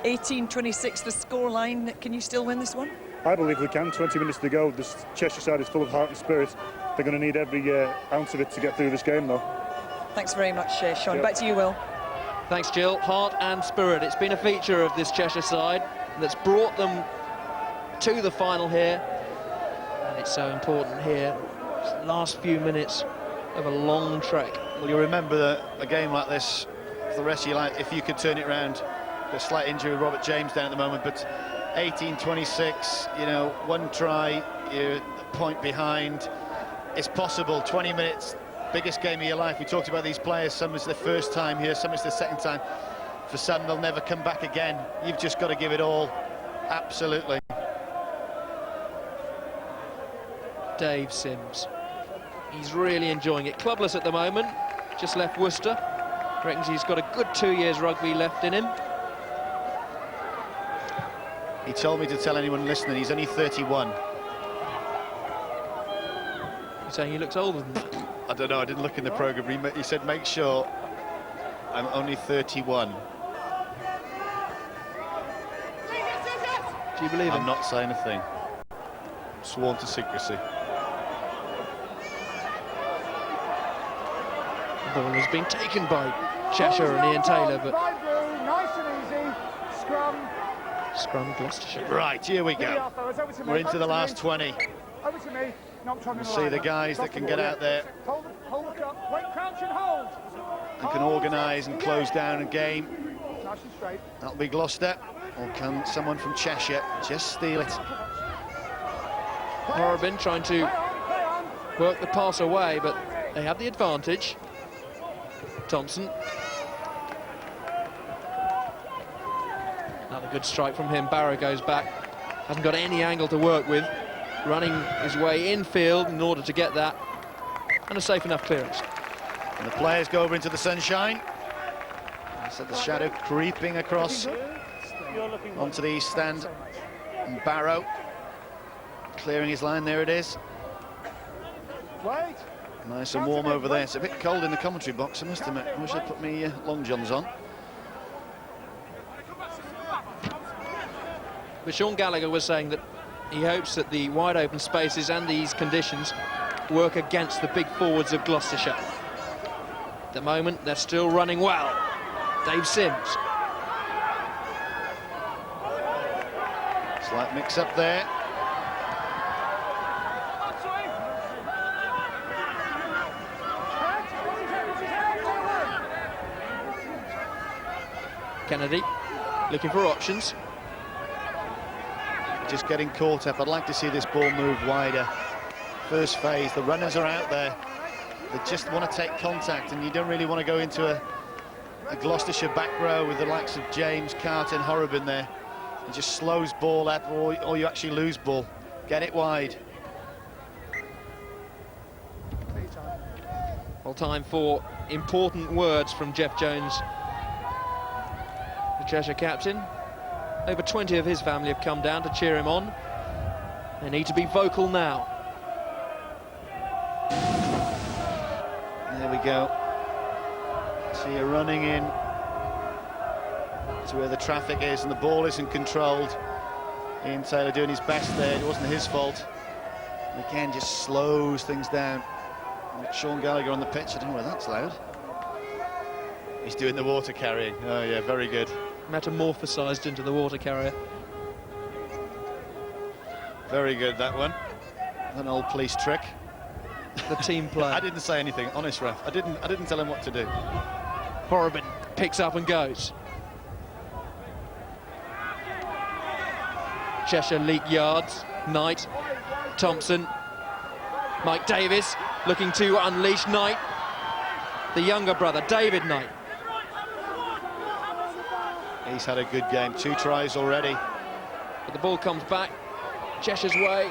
Speaker 17: 18-26 the scoreline. Can you still win this one?
Speaker 19: I believe we can. 20 minutes to go. This Cheshire side is full of heart and spirit. They're going to need every ounce of it to get through this game, though.
Speaker 17: Thanks very much, Sean. Yep. Back to you, Will.
Speaker 2: Thanks, Jill. Heart and spirit. It's been a feature of this Cheshire side that's brought them to the final here. And it's so important here. It's the last few minutes of a long trek.
Speaker 3: Well, you remember a game like this for the rest of your life, if you could turn it around. A slight injury with Robert James down at the moment, but 18-26, you know, 1 try, you're a point behind. It's possible. 20 minutes, biggest game of your life. We talked about these players. Some it's their first time here, some it's their second time. For some, they'll never come back again. You've just got to give it all. Absolutely.
Speaker 2: Dave Sims. He's really enjoying it. Clubless at the moment. Just left Worcester. Reckons he's got a good 2 years rugby left in him.
Speaker 3: He told me to tell anyone listening he's only 31.
Speaker 2: You're saying he looks older than that?
Speaker 3: I don't know, I didn't look in the programme. He said, make sure I'm only 31.
Speaker 2: Do you believe him?
Speaker 3: I'm not saying a thing. Sworn to secrecy.
Speaker 2: The ball has been taken by Cheshire and Ian Taylor, but...
Speaker 4: Nice and easy. Scrum.
Speaker 2: Scrum Gloucestershire.
Speaker 3: Right, here we go. We're into the last 20.
Speaker 4: Over to me.
Speaker 3: We'll see the guys that can get out there
Speaker 4: Hold the cup. Wait, crouch and hold.
Speaker 3: and can organise and close down a game.
Speaker 4: Nice and straight.
Speaker 3: That'll be Gloucester, or can someone from Cheshire just steal it?
Speaker 2: Horrobin trying to work the pass away, but they have the advantage. Thompson. Another good strike from him. Barrow goes back. Hasn't got any angle to work with. Running his way infield in order to get that. And a safe enough clearance.
Speaker 3: And the players go over into the sunshine. So the shadow creeping across onto the east stand. And Barrow clearing his line. There it is. Nice and warm over there. It's a bit cold in the commentary box, I must admit. I wish I'd put my long johns on.
Speaker 2: But Sean Gallagher was saying that he hopes that the wide open spaces and these conditions work against the big forwards of Gloucestershire. At the moment, they're still running well. Dave Sims.
Speaker 3: Slight mix-up there.
Speaker 2: Kennedy looking for options.
Speaker 3: Just getting caught up. I'd like to see this ball move wider. First phase, the runners are out there. They just want to take contact, and you don't really want to go into a Gloucestershire back row with the likes of James, Carter and Horrobin there. It just slows ball up, or you actually lose ball. Get it wide.
Speaker 2: Well, time for important words from Jeff Jones, the Cheshire captain. Over 20 of his family have come down to cheer him on. They need to be vocal now.
Speaker 3: There we go. So you're running in to where the traffic is and the ball isn't controlled. Ian Taylor doing his best there. It wasn't his fault. And again, just slows things down. And Sean Gallagher on the pitch. I don't know where that's loud. He's doing the water carrying. Oh yeah, very good.
Speaker 2: Metamorphosized into the water carrier.
Speaker 3: Very good, that one. An old police trick.
Speaker 2: The team play.
Speaker 3: I didn't say anything, honest ref. I didn't tell him what to do.
Speaker 2: Horrobin picks up and goes. Cheshire leak yards. Knight, Thompson, Mike Davis looking to unleash Knight. The younger brother, David Knight.
Speaker 3: He's had a good game, 2 tries already.
Speaker 2: But the ball comes back Cheshire's way.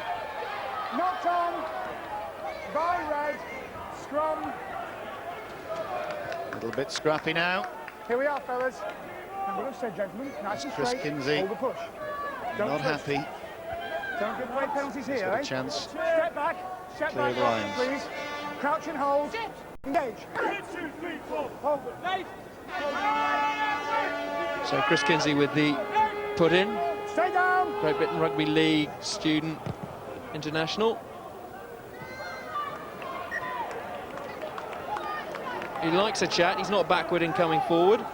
Speaker 4: Knocked on by red, scrum.
Speaker 3: A little bit scrappy now.
Speaker 4: Here we are, fellas. Remember what I said, gentlemen. Nice and
Speaker 3: Chris
Speaker 4: straight.
Speaker 3: Kinsey.
Speaker 4: Hold the push. Don't
Speaker 3: Not
Speaker 4: push.
Speaker 3: happy.
Speaker 4: Don't give away penalties
Speaker 3: He's
Speaker 4: here,
Speaker 3: got a
Speaker 4: eh?
Speaker 3: chance.
Speaker 4: Step back. Step
Speaker 3: Clear
Speaker 4: back,
Speaker 3: the lines.
Speaker 4: please. Crouch and hold. Engage. 1, 2, 3, 4. Hold it.
Speaker 2: So Chris Kinsey with the put in.
Speaker 4: Stay down.
Speaker 2: Great Britain Rugby League student international. He likes a chat. He's not backward in coming forward.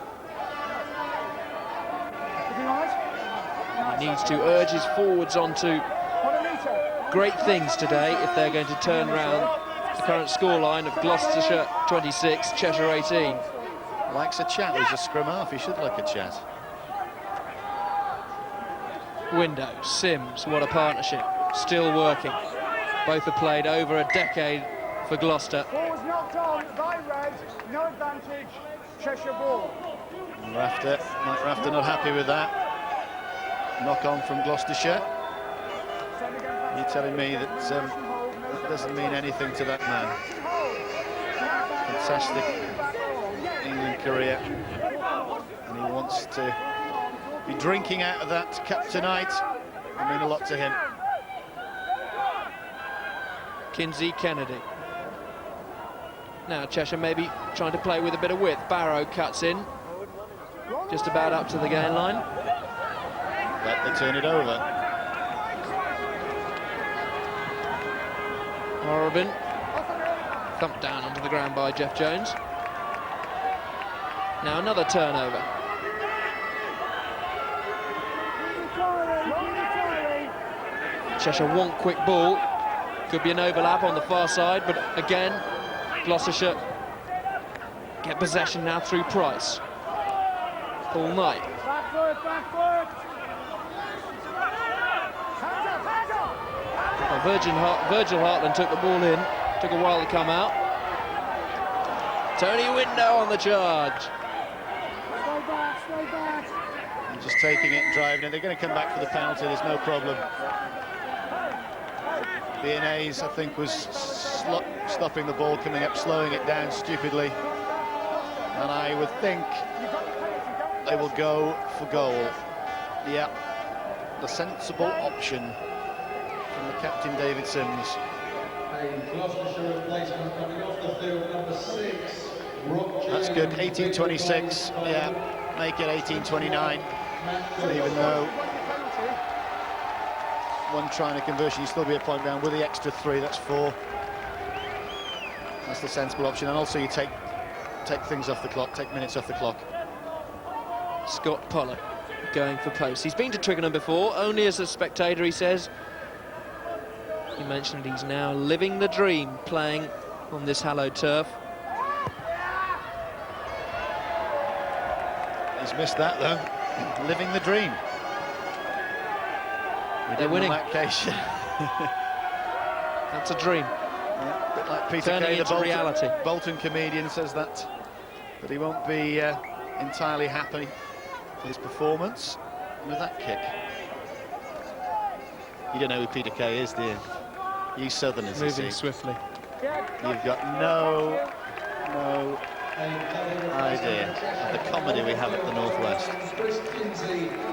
Speaker 2: He needs to urge his forwards onto great things today if they're going to turn round the current scoreline of Gloucestershire 26, Cheshire 18.
Speaker 3: Likes a chat. He's a scrum half. He should like a chat.
Speaker 2: Window, Sims, what a partnership. Still working. Both have played over a decade for Gloucester.
Speaker 4: Ball was knocked on by red. No advantage. Cheshire ball.
Speaker 3: Mike Rafter not happy with that. Knock on from Gloucestershire. You're telling me that that doesn't mean anything to that man. Fantastic England career. And he wants to be drinking out of that cup tonight. I mean a lot to him.
Speaker 2: Kinsey, Kennedy. Now Cheshire maybe trying to play with a bit of width. Barrow cuts in. Just about up to the gain line.
Speaker 3: But they turn it over.
Speaker 2: Horrobin. Thumped down onto the ground by Jeff Jones. Now another turnover. Cheshire want quick ball. Could be an overlap on the far side, but again, Gloucestershire get possession now through Price. Paul Knight.
Speaker 4: Back foot, back foot.
Speaker 2: Well, Virgil Hartland took the ball in. Took a while to come out. Tony Window on the charge.
Speaker 4: Stay back, stay back.
Speaker 3: And just taking it and driving it. They're going to come back for the penalty. There's no problem. B&A's, I think, was stopping the ball coming up, slowing it down stupidly. And I would think they will go for goal. Yeah, the sensible option from the captain, David Sims. That's good, 18:26. Yeah, make it 18:29. Even though one trying a conversion, you still be a point down with the extra 3. That's 4. That's the sensible option, and also you take things off the clock, take minutes off the clock.
Speaker 2: Scott Pollard going for post. He's been to Twickenham before, only as a spectator, he says. He mentioned he's now living the dream playing on this hallowed turf.
Speaker 3: He's missed that though. Living the dream.
Speaker 2: They're winning.
Speaker 3: On that case.
Speaker 2: That's a dream.
Speaker 3: Yeah, a bit like Peter
Speaker 2: Turning
Speaker 3: Kay,
Speaker 2: into
Speaker 3: the
Speaker 2: reality.
Speaker 3: Bolton comedian, says that. But he won't be entirely happy with his performance with that kick. You don't know who Peter Kay is, do you? You Southerners,
Speaker 2: Moving swiftly.
Speaker 3: You've got no no idea of the comedy we have at the Northwest.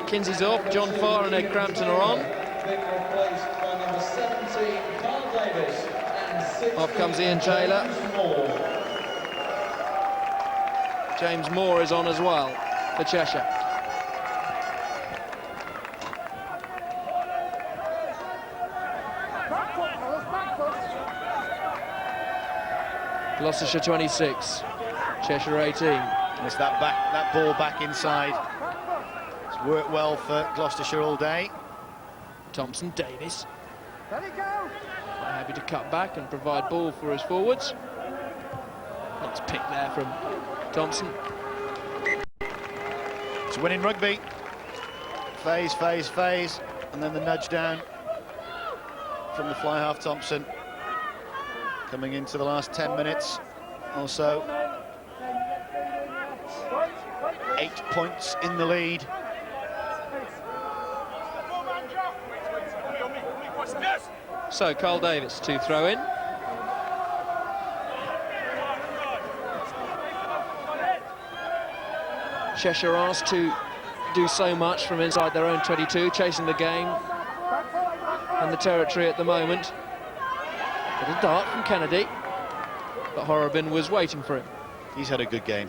Speaker 2: Kinsey's off, John Farr and Ed Crampton are on. Off comes Ian Taylor. James Moore is on as well for Cheshire. Gloucestershire 26, Cheshire 18.
Speaker 3: It's that ball back inside. It's worked well for Gloucestershire all day.
Speaker 2: Thompson, Davis. Quite happy to cut back and provide ball for his forwards. Nice pick there from Thompson.
Speaker 3: It's winning rugby. Phase, and then the nudge down from the fly half Thompson. Coming into the last 10 minutes or so. 8 points in the lead.
Speaker 2: So Carl Davis to throw in. Cheshire asked to do so much from inside their own 22, chasing the game and the territory at the moment. Little dart from Kennedy, but Horrobin was waiting for him.
Speaker 3: He's had a good game.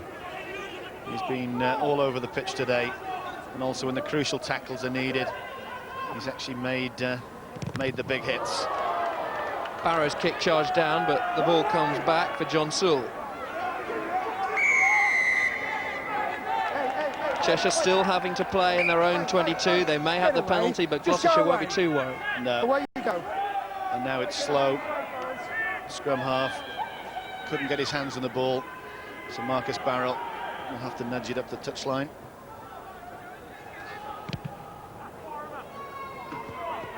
Speaker 3: He's been all over the pitch today, and also when the crucial tackles are needed, he's actually made the big hits.
Speaker 2: Barrow's kick charged down, but the ball comes back for John Sewell. Cheshire still having to play in their own 22. They may have the penalty, but Gloucestershire won't be too worried.
Speaker 3: No.
Speaker 4: Away you go.
Speaker 3: And now it's slow. Scrum half couldn't get his hands on the ball, so Marcus Barrell will have to nudge it up the touchline.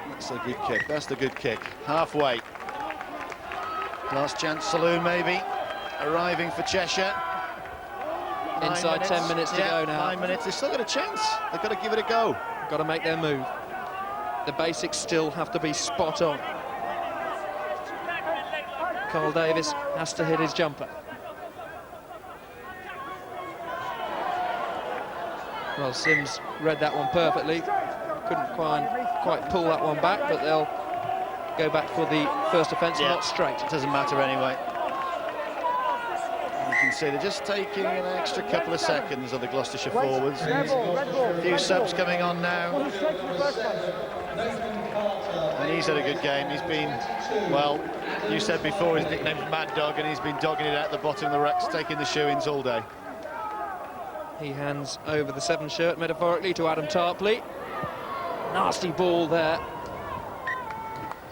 Speaker 3: That's a good kick. That's the good kick. Halfway. Last chance saloon maybe. Arriving for Cheshire.
Speaker 2: Inside 10 minutes to go now.
Speaker 3: 9 minutes. They've still got a chance. They've got to give it a go.
Speaker 2: Got to make their move. The basics still have to be spot on. Carl Davis has to hit his jumper. Well, Sims read that one perfectly. Couldn't quite pull that one back, but they'll go back for the first offence and not straight.
Speaker 3: It doesn't matter anyway. You can see they're just taking an extra couple of seconds of the Gloucestershire forwards. A few subs coming on now. And he's had a good game. He's been, well, you said before his nickname's Mad Dog, and he's been dogging it at the bottom of the rucks, taking the shoe-ins all day.
Speaker 2: He hands over the 7 shirt, metaphorically, to Adam Tarpley. Nasty ball there.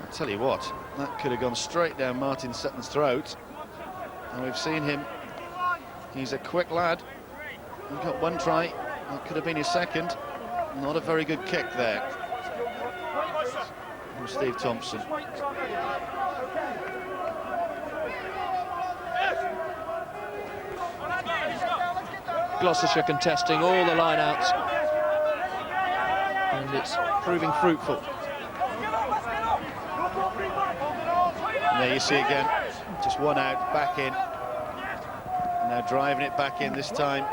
Speaker 3: I'll tell you what, that could have gone straight down Martin Sutton's throat. And we've seen him. He's a quick lad. He got one try. That could have been his second. Not a very good kick there from Steve Thompson.
Speaker 2: Gloucestershire contesting all the line-outs, and it's proving fruitful.
Speaker 3: And there you see again, just one out, back in. And now driving it back in this time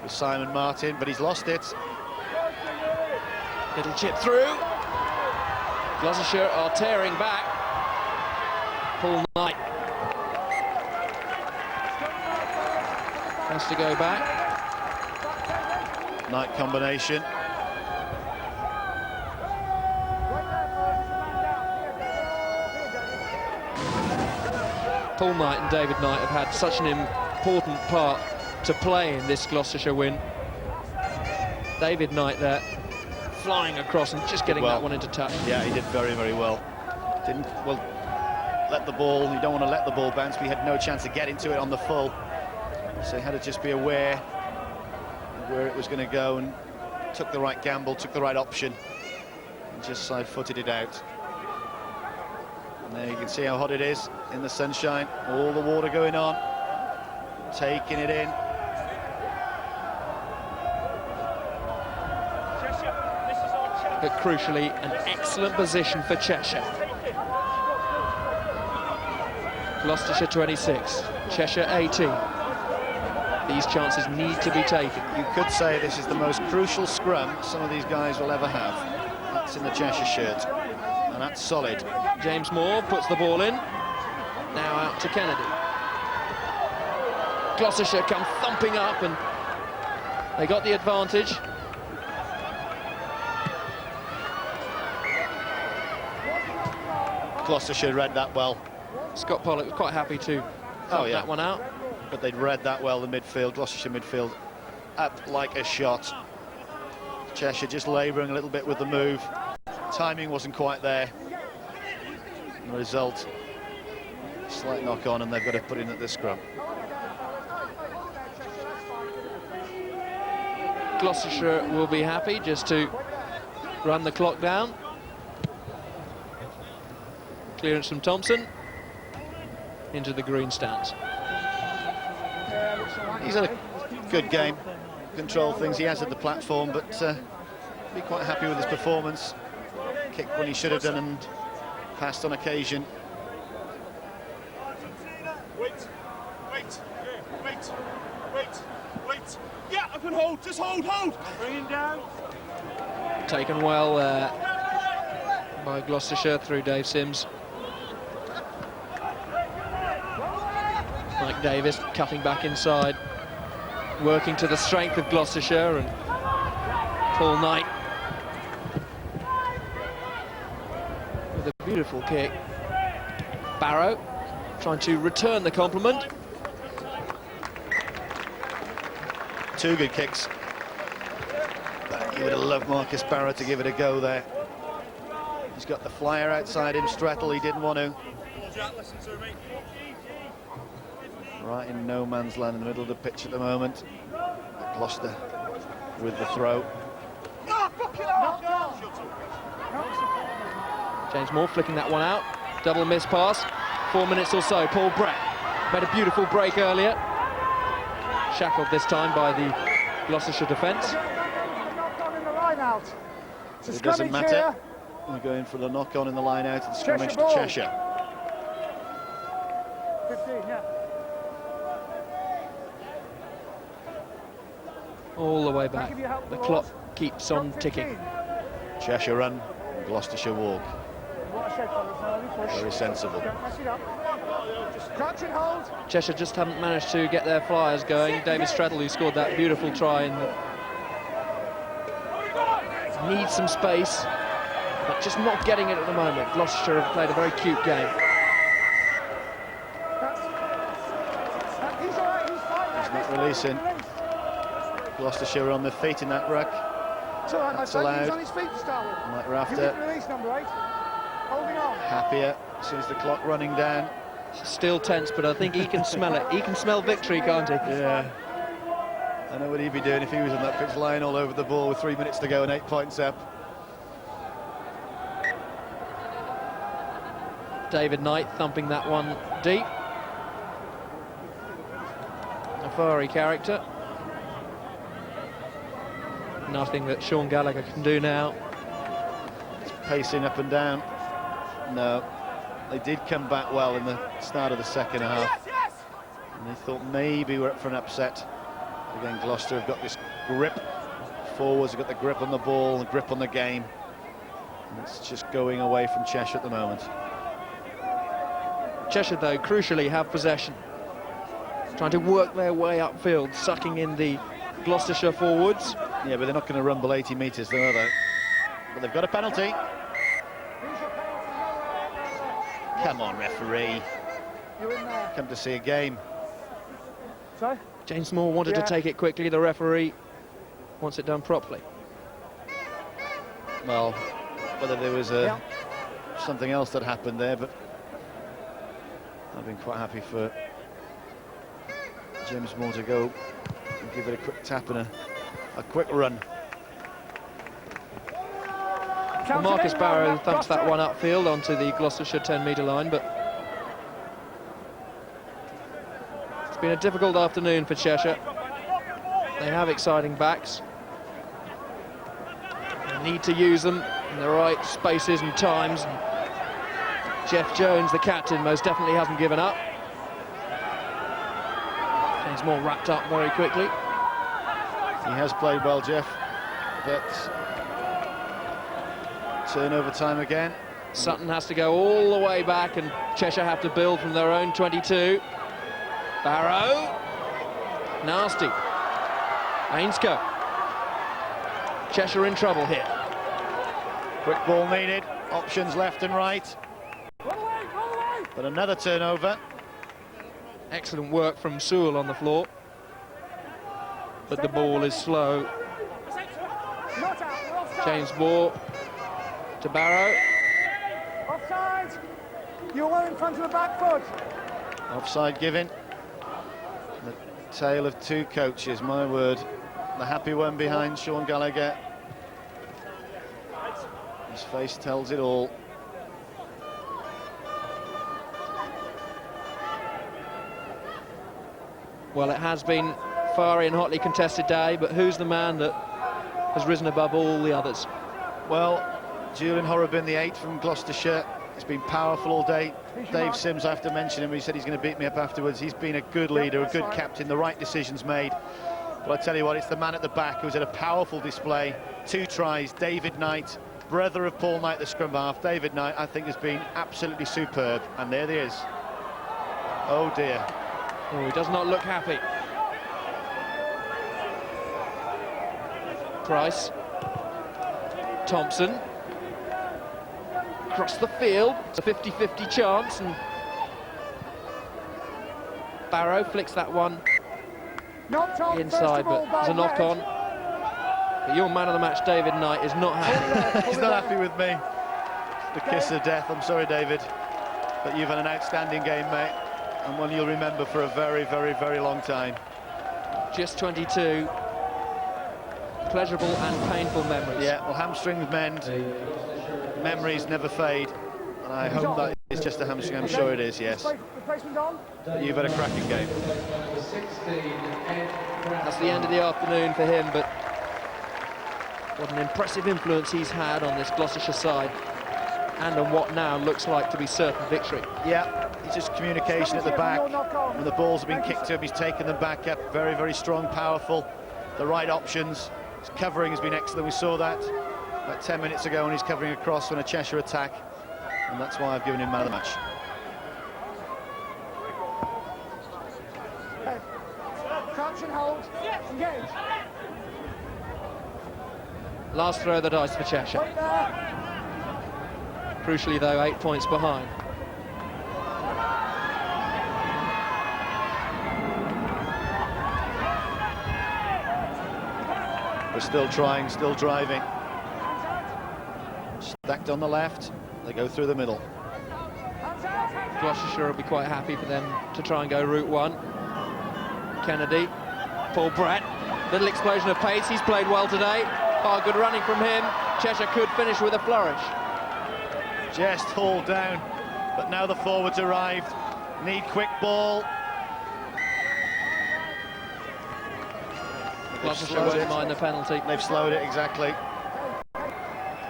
Speaker 3: with Simon Martin, but he's lost it.
Speaker 2: Little chip through. Gloucestershire are tearing back. Paul Knight has to go back.
Speaker 3: Knight combination.
Speaker 2: Paul Knight and David Knight have had such an important part to play in this Gloucestershire win. David Knight there, flying across and just getting that one into touch.
Speaker 3: Yeah, he did very, very well. Didn't, well, let the ball, you don't want to let the ball bounce, but he had no chance to get into it on the full. So he had to just be aware of where it was going to go, and took the right gamble, took the right option, and just side-footed it out. And there you can see how hot it is in the sunshine, all the water going on, taking it in.
Speaker 2: But crucially, an excellent position for Cheshire. Gloucestershire 26. Cheshire 18. These chances need to be taken.
Speaker 3: You could say this is the most crucial scrum some of these guys will ever have. That's in the Cheshire shirt, and that's solid.
Speaker 2: James Moore puts the ball in. Now out to Kennedy. Gloucestershire come thumping up, and they got the advantage.
Speaker 3: Gloucestershire read that well.
Speaker 2: Scott Pollock was quite happy to thump that one out.
Speaker 3: But they'd read that well, the midfield, Gloucestershire midfield, up like a shot. Cheshire just labouring a little bit with the move. Timing wasn't quite there. And the result, slight knock on, and they've got to put in at this scrum.
Speaker 2: Gloucestershire will be happy just to run the clock down. Clearance from Thompson into the green stands.
Speaker 3: He's had a good game, control things. He has at the platform, but be quite happy with his performance. Kicked when he should have done and passed on occasion.
Speaker 5: Wait. Yeah, I can hold. Just hold. Bring him down.
Speaker 2: Taken well by Gloucestershire through Dave Sims. Mike Davis cutting back inside, working to the strength of Gloucestershire, and Paul Knight with a beautiful kick. Barrow trying to return the compliment.
Speaker 3: Two good kicks. You would have loved Marcus Barrow to give it a go there. He's got the flyer outside him, Strettle, he didn't want to. Right in no man's land in the middle of the pitch at the moment. Gloucester with the throw.
Speaker 2: James Moore flicking that one out. Double miss pass. 4 minutes or so. Paul Brett made a beautiful break earlier. Shackled this time by the Gloucestershire defence.
Speaker 3: It doesn't matter. We're going for the knock-on in the line out and scrimmage to Cheshire.
Speaker 4: 15, yeah.
Speaker 2: All the way back. The clock keeps on ticking.
Speaker 3: Cheshire run, Gloucestershire walk. Very sensible.
Speaker 2: Cheshire just haven't managed to get their flyers going. David Strettle, who scored that beautiful try, needs some space, but just not getting it at the moment. Gloucestershire have played a very cute game.
Speaker 3: He's not releasing. Gloucestershire on their feet in that ruck. That's allowed. Mike Rafter happier as soon as the clock running down.
Speaker 2: Still tense, but I think he can smell it. He can smell victory, can't he?
Speaker 3: Yeah. I know what he'd be doing if he was on that pitch, lying all over the ball with 3 minutes to go and 8 points up.
Speaker 2: David Knight thumping that one deep. A fiery character. Nothing that Sean Gallagher can do now.
Speaker 3: Just pacing up and down. No, they did come back well in the start of the second half. And they thought maybe we're up for an upset. Again, Gloucester have got this grip. Forwards have got the grip on the ball, the grip on the game. And it's just going away from Cheshire at the moment.
Speaker 2: Cheshire, though, crucially have possession. Trying to work their way upfield, sucking in the Gloucestershire forwards.
Speaker 3: Yeah, but they're not going to rumble 80 metres, though, are they? But they've got a penalty. Come on, referee. Come to see a game.
Speaker 4: Sorry?
Speaker 2: James Moore wanted to take it quickly. The referee wants it done properly.
Speaker 3: Well, whether there was something else that happened there, but I've been quite happy for James Moore to go and give it a quick tap and a quick run.
Speaker 2: Well, Marcus Barrow thumps that one upfield onto the Gloucestershire 10-metre line, but it's been a difficult afternoon for Cheshire. They have exciting backs. They need to use them in the right spaces and times. And Jeff Jones, the captain, most definitely hasn't given up. He's more wrapped up very quickly.
Speaker 3: He has played well, Jeff, but turnover time again.
Speaker 2: Sutton has to go all the way back, and Cheshire have to build from their own 22. Barrow. Nasty. Ainscough. Cheshire in trouble here.
Speaker 3: Quick ball needed. Options left and right. But another turnover.
Speaker 2: Excellent work from Sewell on the floor. But the ball is slow. James Moore to Barrow.
Speaker 4: Offside. You're well in front of the back foot.
Speaker 3: Offside given. The tale of two coaches, my word. The happy one behind Sean Gallagher. His face tells it all.
Speaker 2: Well, it has been fiery and hotly contested day, but who's the man that has risen above all the others?
Speaker 3: Well, Julian Horrobin, the 8 from Gloucestershire, has been powerful all day. Dave Sims, I have to mention him, he said he's going to beat me up afterwards. He's been a good leader, a good captain, the right decisions made. But I tell you what, it's the man at the back who's had a powerful display. 2 tries, David Knight, brother of Paul Knight, the scrum half. David Knight, I think, has been absolutely superb. And there he is. Oh, dear.
Speaker 2: Oh, he does not look happy. Price. Thompson. Across the field. It's a 50-50 chance. And Barrow flicks that one inside, but there's a knock-on. But your man of the match, David Knight, is not happy.
Speaker 3: He's not happy with me. The kiss of death. I'm sorry, David, but you've had an outstanding game, mate, and one you'll remember for a very, very, very long time.
Speaker 2: Just 22. Pleasurable and painful memories.
Speaker 3: Yeah, well, hamstrings mend. Memories never fade. And I hope that is just a hamstring. I'm sure it is, yes. But you've had a cracking game.
Speaker 2: That's the end of the afternoon for him, but what an impressive influence he's had on this Gloucestershire side and on what now looks like to be certain victory.
Speaker 3: Yeah, it's just communication at the back. When the balls have been kicked to him, he's taken them back up. Very, very strong, powerful. The right options. His covering has been excellent. We saw that about 10 minutes ago when he's covering across on a Cheshire attack. And that's why I've given him man of the match.
Speaker 4: Crouch and hold. Engage.
Speaker 2: Last throw of the dice for Cheshire. Crucially, though, 8 points behind.
Speaker 3: We're still trying, still driving. Stacked on the left, they go through the middle.
Speaker 2: Gloucestershire will be quite happy for them to try and go route one. Kennedy, Paul Brett, little explosion of pace. He's played well today. Oh, good running from him. Cheshire could finish with a flourish.
Speaker 3: Just hauled down, but now the forwards arrived. Need quick ball.
Speaker 2: Gloucestershire won't mind the penalty.
Speaker 3: They've slowed it, exactly.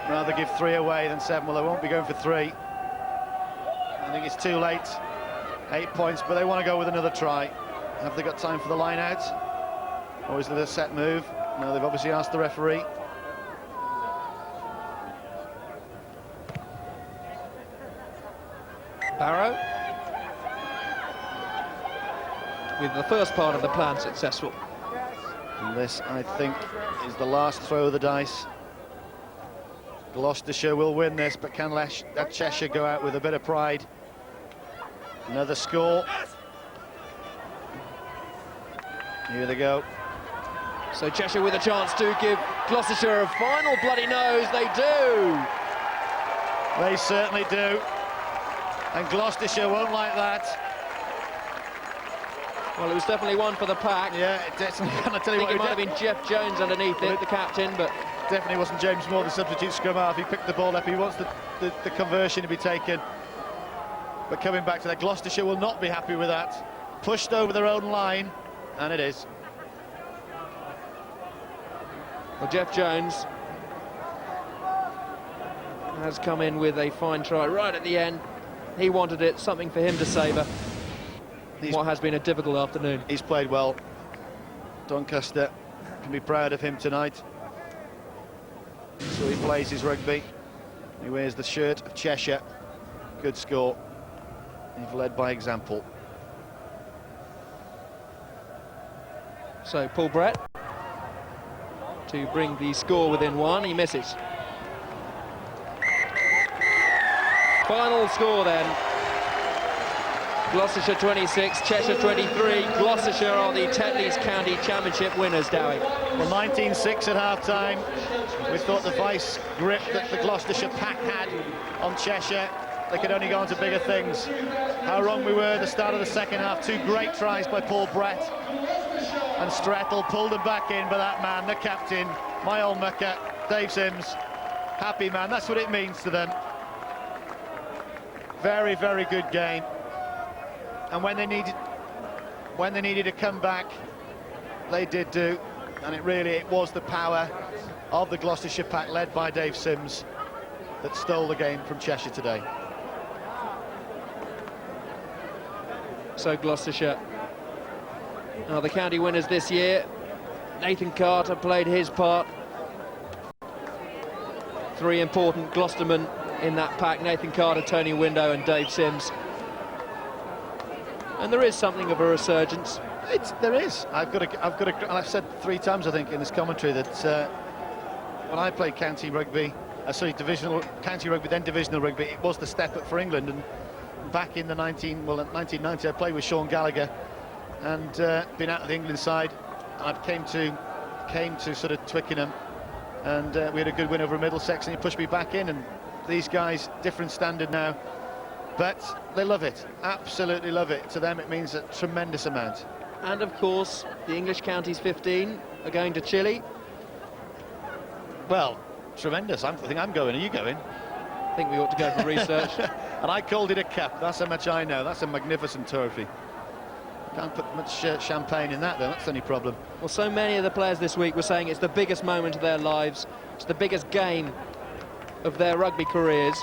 Speaker 3: Rather give 3 away than 7. Well, they won't be going for 3. I think it's too late. 8 points, but they want to go with another try. Have they got time for the line out? Or is it a set move? No, they've obviously asked the referee.
Speaker 2: Barrow, with the first part of the plan successful.
Speaker 3: And this, I think, is the last throw of the dice. Gloucestershire will win this, but can Cheshire go out with a bit of pride? Another score. Here they go.
Speaker 2: So Cheshire with a chance to give Gloucestershire a final bloody nose. They do.
Speaker 3: They certainly do. And Gloucestershire won't like that.
Speaker 2: Well, it was definitely one for the pack.
Speaker 3: Yeah, it definitely. I tell you what,
Speaker 2: it might have been Jeff Jones underneath it, the captain, but
Speaker 3: definitely wasn't James Moore, the substitute scrum half. He picked the ball up. He wants the conversion to be taken. But coming back to that, Gloucestershire will not be happy with that. Pushed over their own line, and it is.
Speaker 2: Well, Jeff Jones has come in with a fine try right at the end. He wanted it, something for him to savour. what has been a difficult afternoon.
Speaker 3: He's played well. Doncaster can be proud of him tonight. So he plays his rugby. He wears the shirt of Cheshire. Good score. He's led by example.
Speaker 2: So Paul Brett to bring the score within one. He misses. Final score then. Gloucestershire 26, Cheshire 23. Gloucestershire are the Tetley's County Championship winners, Dowie.
Speaker 3: Well, 19-6 at half-time. We thought the vice grip that the Gloucestershire pack had on Cheshire, they could only go on to bigger things. How wrong we were at the start of the second half. Two great tries by Paul Brett. And Strettle pulled him back in by that man, the captain, my old mucker, Dave Sims. Happy man, that's what it means to them. Very, very good game. And when they needed to come back, they did do. And it was the power of the Gloucestershire pack, led by Dave Sims, that stole the game from Cheshire today.
Speaker 2: So Gloucestershire are the county winners this year. Nathan Carter played his part. Three important Gloucestermen in that pack: Nathan Carter, Tony Window and Dave Sims. And there is something of a resurgence.
Speaker 3: There is. I've said 3 times, I think, in this commentary that when I played county rugby, divisional county rugby, then divisional rugby, it was the step up for England. And back in the 1990, I played with Sean Gallagher and been out of the England side. I came to sort of Twickenham, and we had a good win over Middlesex, and he pushed me back in. And these guys, different standard now, but they love it, absolutely love it. To them, it means a tremendous amount.
Speaker 2: And of course, the English counties 15 are going to Chile.
Speaker 3: Well, tremendous. I think I'm going. Are you going?
Speaker 2: I think we ought to go for research.
Speaker 3: And I called it a cup. That's how much I know. That's a magnificent trophy. Can't put much champagne in that, though. That's the only problem.
Speaker 2: Well, so many of the players this week were saying it's the biggest moment of their lives. It's the biggest game of their rugby careers.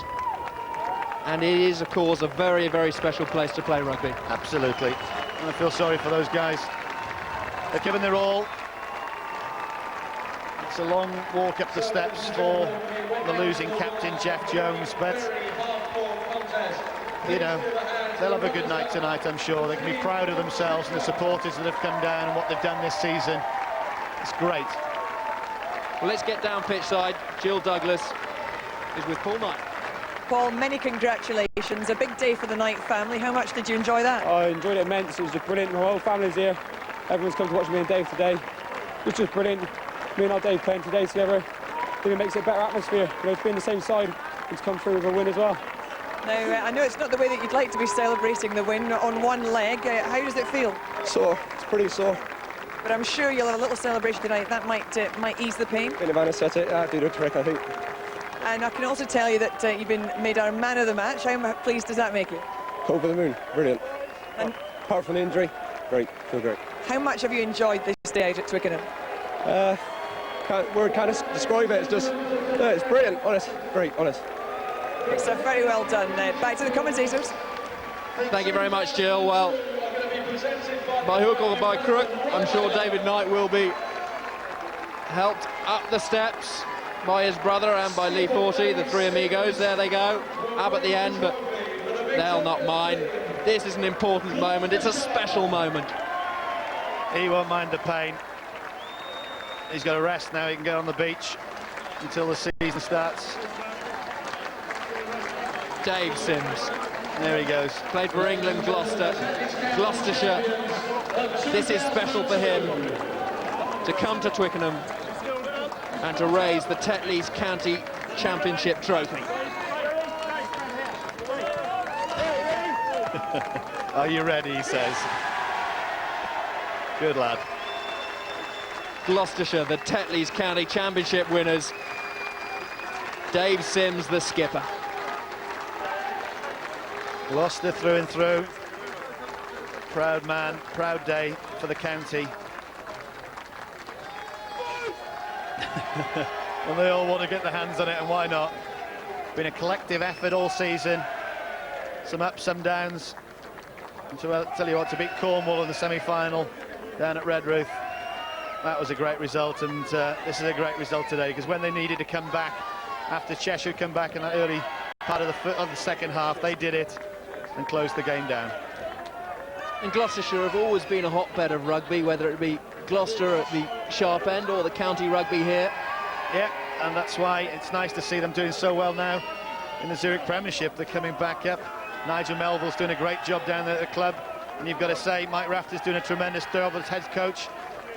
Speaker 2: And it is, of course, a very, very special place to play rugby.
Speaker 3: Absolutely. And I feel sorry for those guys. They're giving their all. It's a long walk up the steps for the losing captain, Jeff Jones, but, you know, they'll have a good night tonight, I'm sure. They can be proud of themselves and the supporters that have come down and what they've done this season. It's great.
Speaker 2: Well, let's get down pitch side. Jill Douglas is with Paul Knight.
Speaker 17: Paul, many congratulations. A big day for the Knight family. How much did you enjoy that?
Speaker 20: I enjoyed it immensely. It was just brilliant. My whole family's here. Everyone's come to watch me and Dave today. It's just brilliant. Me and our Dave playing today together. I think it makes it a better atmosphere. You know, to be on the same side and to come through with a win as well.
Speaker 17: Now, I know it's not the way that you'd like to be celebrating the win on one leg. How does it feel?
Speaker 20: Sore. It's pretty sore.
Speaker 17: But I'm sure you'll have a little celebration tonight. That might ease the pain.
Speaker 20: Bit of anaesthetic, do the trick, I think.
Speaker 17: And I can also tell you that you've been made our man of the match. How pleased does that make you?
Speaker 20: Over the moon, brilliant.
Speaker 17: And
Speaker 20: apart from the injury, great, feel great.
Speaker 17: How much have you enjoyed this day out at Twickenham?
Speaker 20: Word kind of describe it. It's just, it's brilliant, honest, great, honest.
Speaker 17: Great stuff, very well done. Back to the commentators.
Speaker 2: Thank you very much, Jill. Well, by hook or by crook, I'm sure David Knight will be helped up the steps by his brother and by Lee Forty, the three amigos. There they go, up at the end, but they'll not mind. This is an important moment. It's a special moment.
Speaker 3: He won't mind the pain. He's got a rest now. He can get on the beach until the season starts.
Speaker 2: Dave Sims.
Speaker 3: There he goes.
Speaker 2: Played for England, Gloucestershire. This is special for him to come to Twickenham and to raise the Tetley's County Championship trophy.
Speaker 3: Are you ready, he says. Good lad.
Speaker 2: Gloucestershire, the Tetley's County Championship winners. Dave Sims, the skipper.
Speaker 3: Gloucester through and through. Proud man, proud day for the county. And they all want to get their hands on it, and why not? Been a collective effort all season. Some ups, some downs. So I'll tell you what, to beat Cornwall in the semi-final down at Redruth, that was a great result, and this is a great result today, because when they needed to come back after Cheshire come back in the early part of the second half, they did it and closed the game down.
Speaker 2: And Gloucestershire have always been a hotbed of rugby, whether it be Gloucester at the sharp end or the county rugby here.
Speaker 3: Yeah, and that's why it's nice to see them doing so well now in the Zurich Premiership. They're coming back up. Nigel Melville's doing a great job down there at the club, and you've got to say Mike Rafter's doing a tremendous job as head coach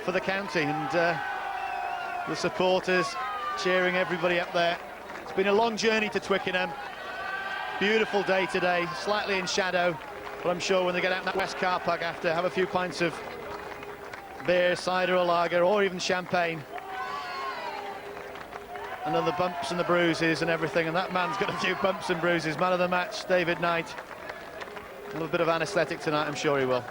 Speaker 3: for the county, and the supporters cheering everybody up there. It's been a long journey to Twickenham. Beautiful day today, slightly in shadow, but I'm sure when they get out in that West car park after, have a few pints of beer, cider or lager, or even champagne, and then the bumps and the bruises and everything, and that man's got a few bumps and bruises. Man of the match, David Knight. A little bit of anaesthetic tonight, I'm sure he will.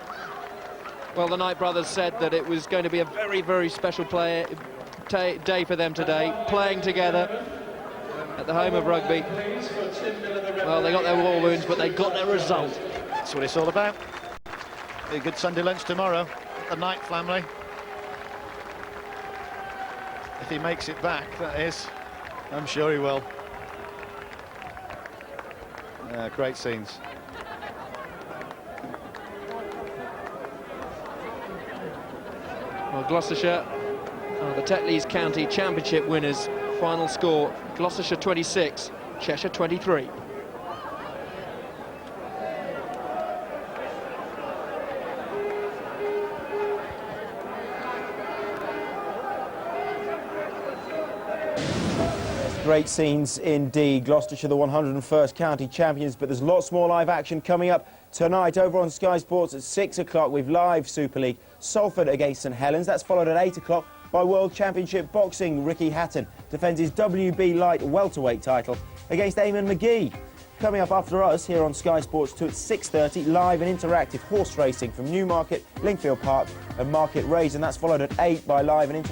Speaker 2: Well, the Knight brothers said that it was going to be a very, very special day for them today, playing together at the home of rugby. Well, they got their war wounds, but they got their result.
Speaker 3: That's what it's all about. Be a good Sunday lunch tomorrow, the Knight family. If he makes it back, that is. I'm sure he will. Great scenes.
Speaker 2: Well, Gloucestershire are the Tetley's County Championship winners. Final score, Gloucestershire 26, Cheshire 23.
Speaker 1: Great scenes indeed. Gloucestershire, the 101st county champions, but there's lots more live action coming up tonight over on Sky Sports at 6 o'clock with live Super League. Salford against St Helens. That's followed at 8 o'clock by World Championship Boxing. Ricky Hatton defends his WB Light welterweight title against Eamon McGee. Coming up after us here on Sky Sports 2 at 6:30, live and interactive horse racing from Newmarket, Lingfield Park and Market Raise, and that's followed at 8 by live and interactive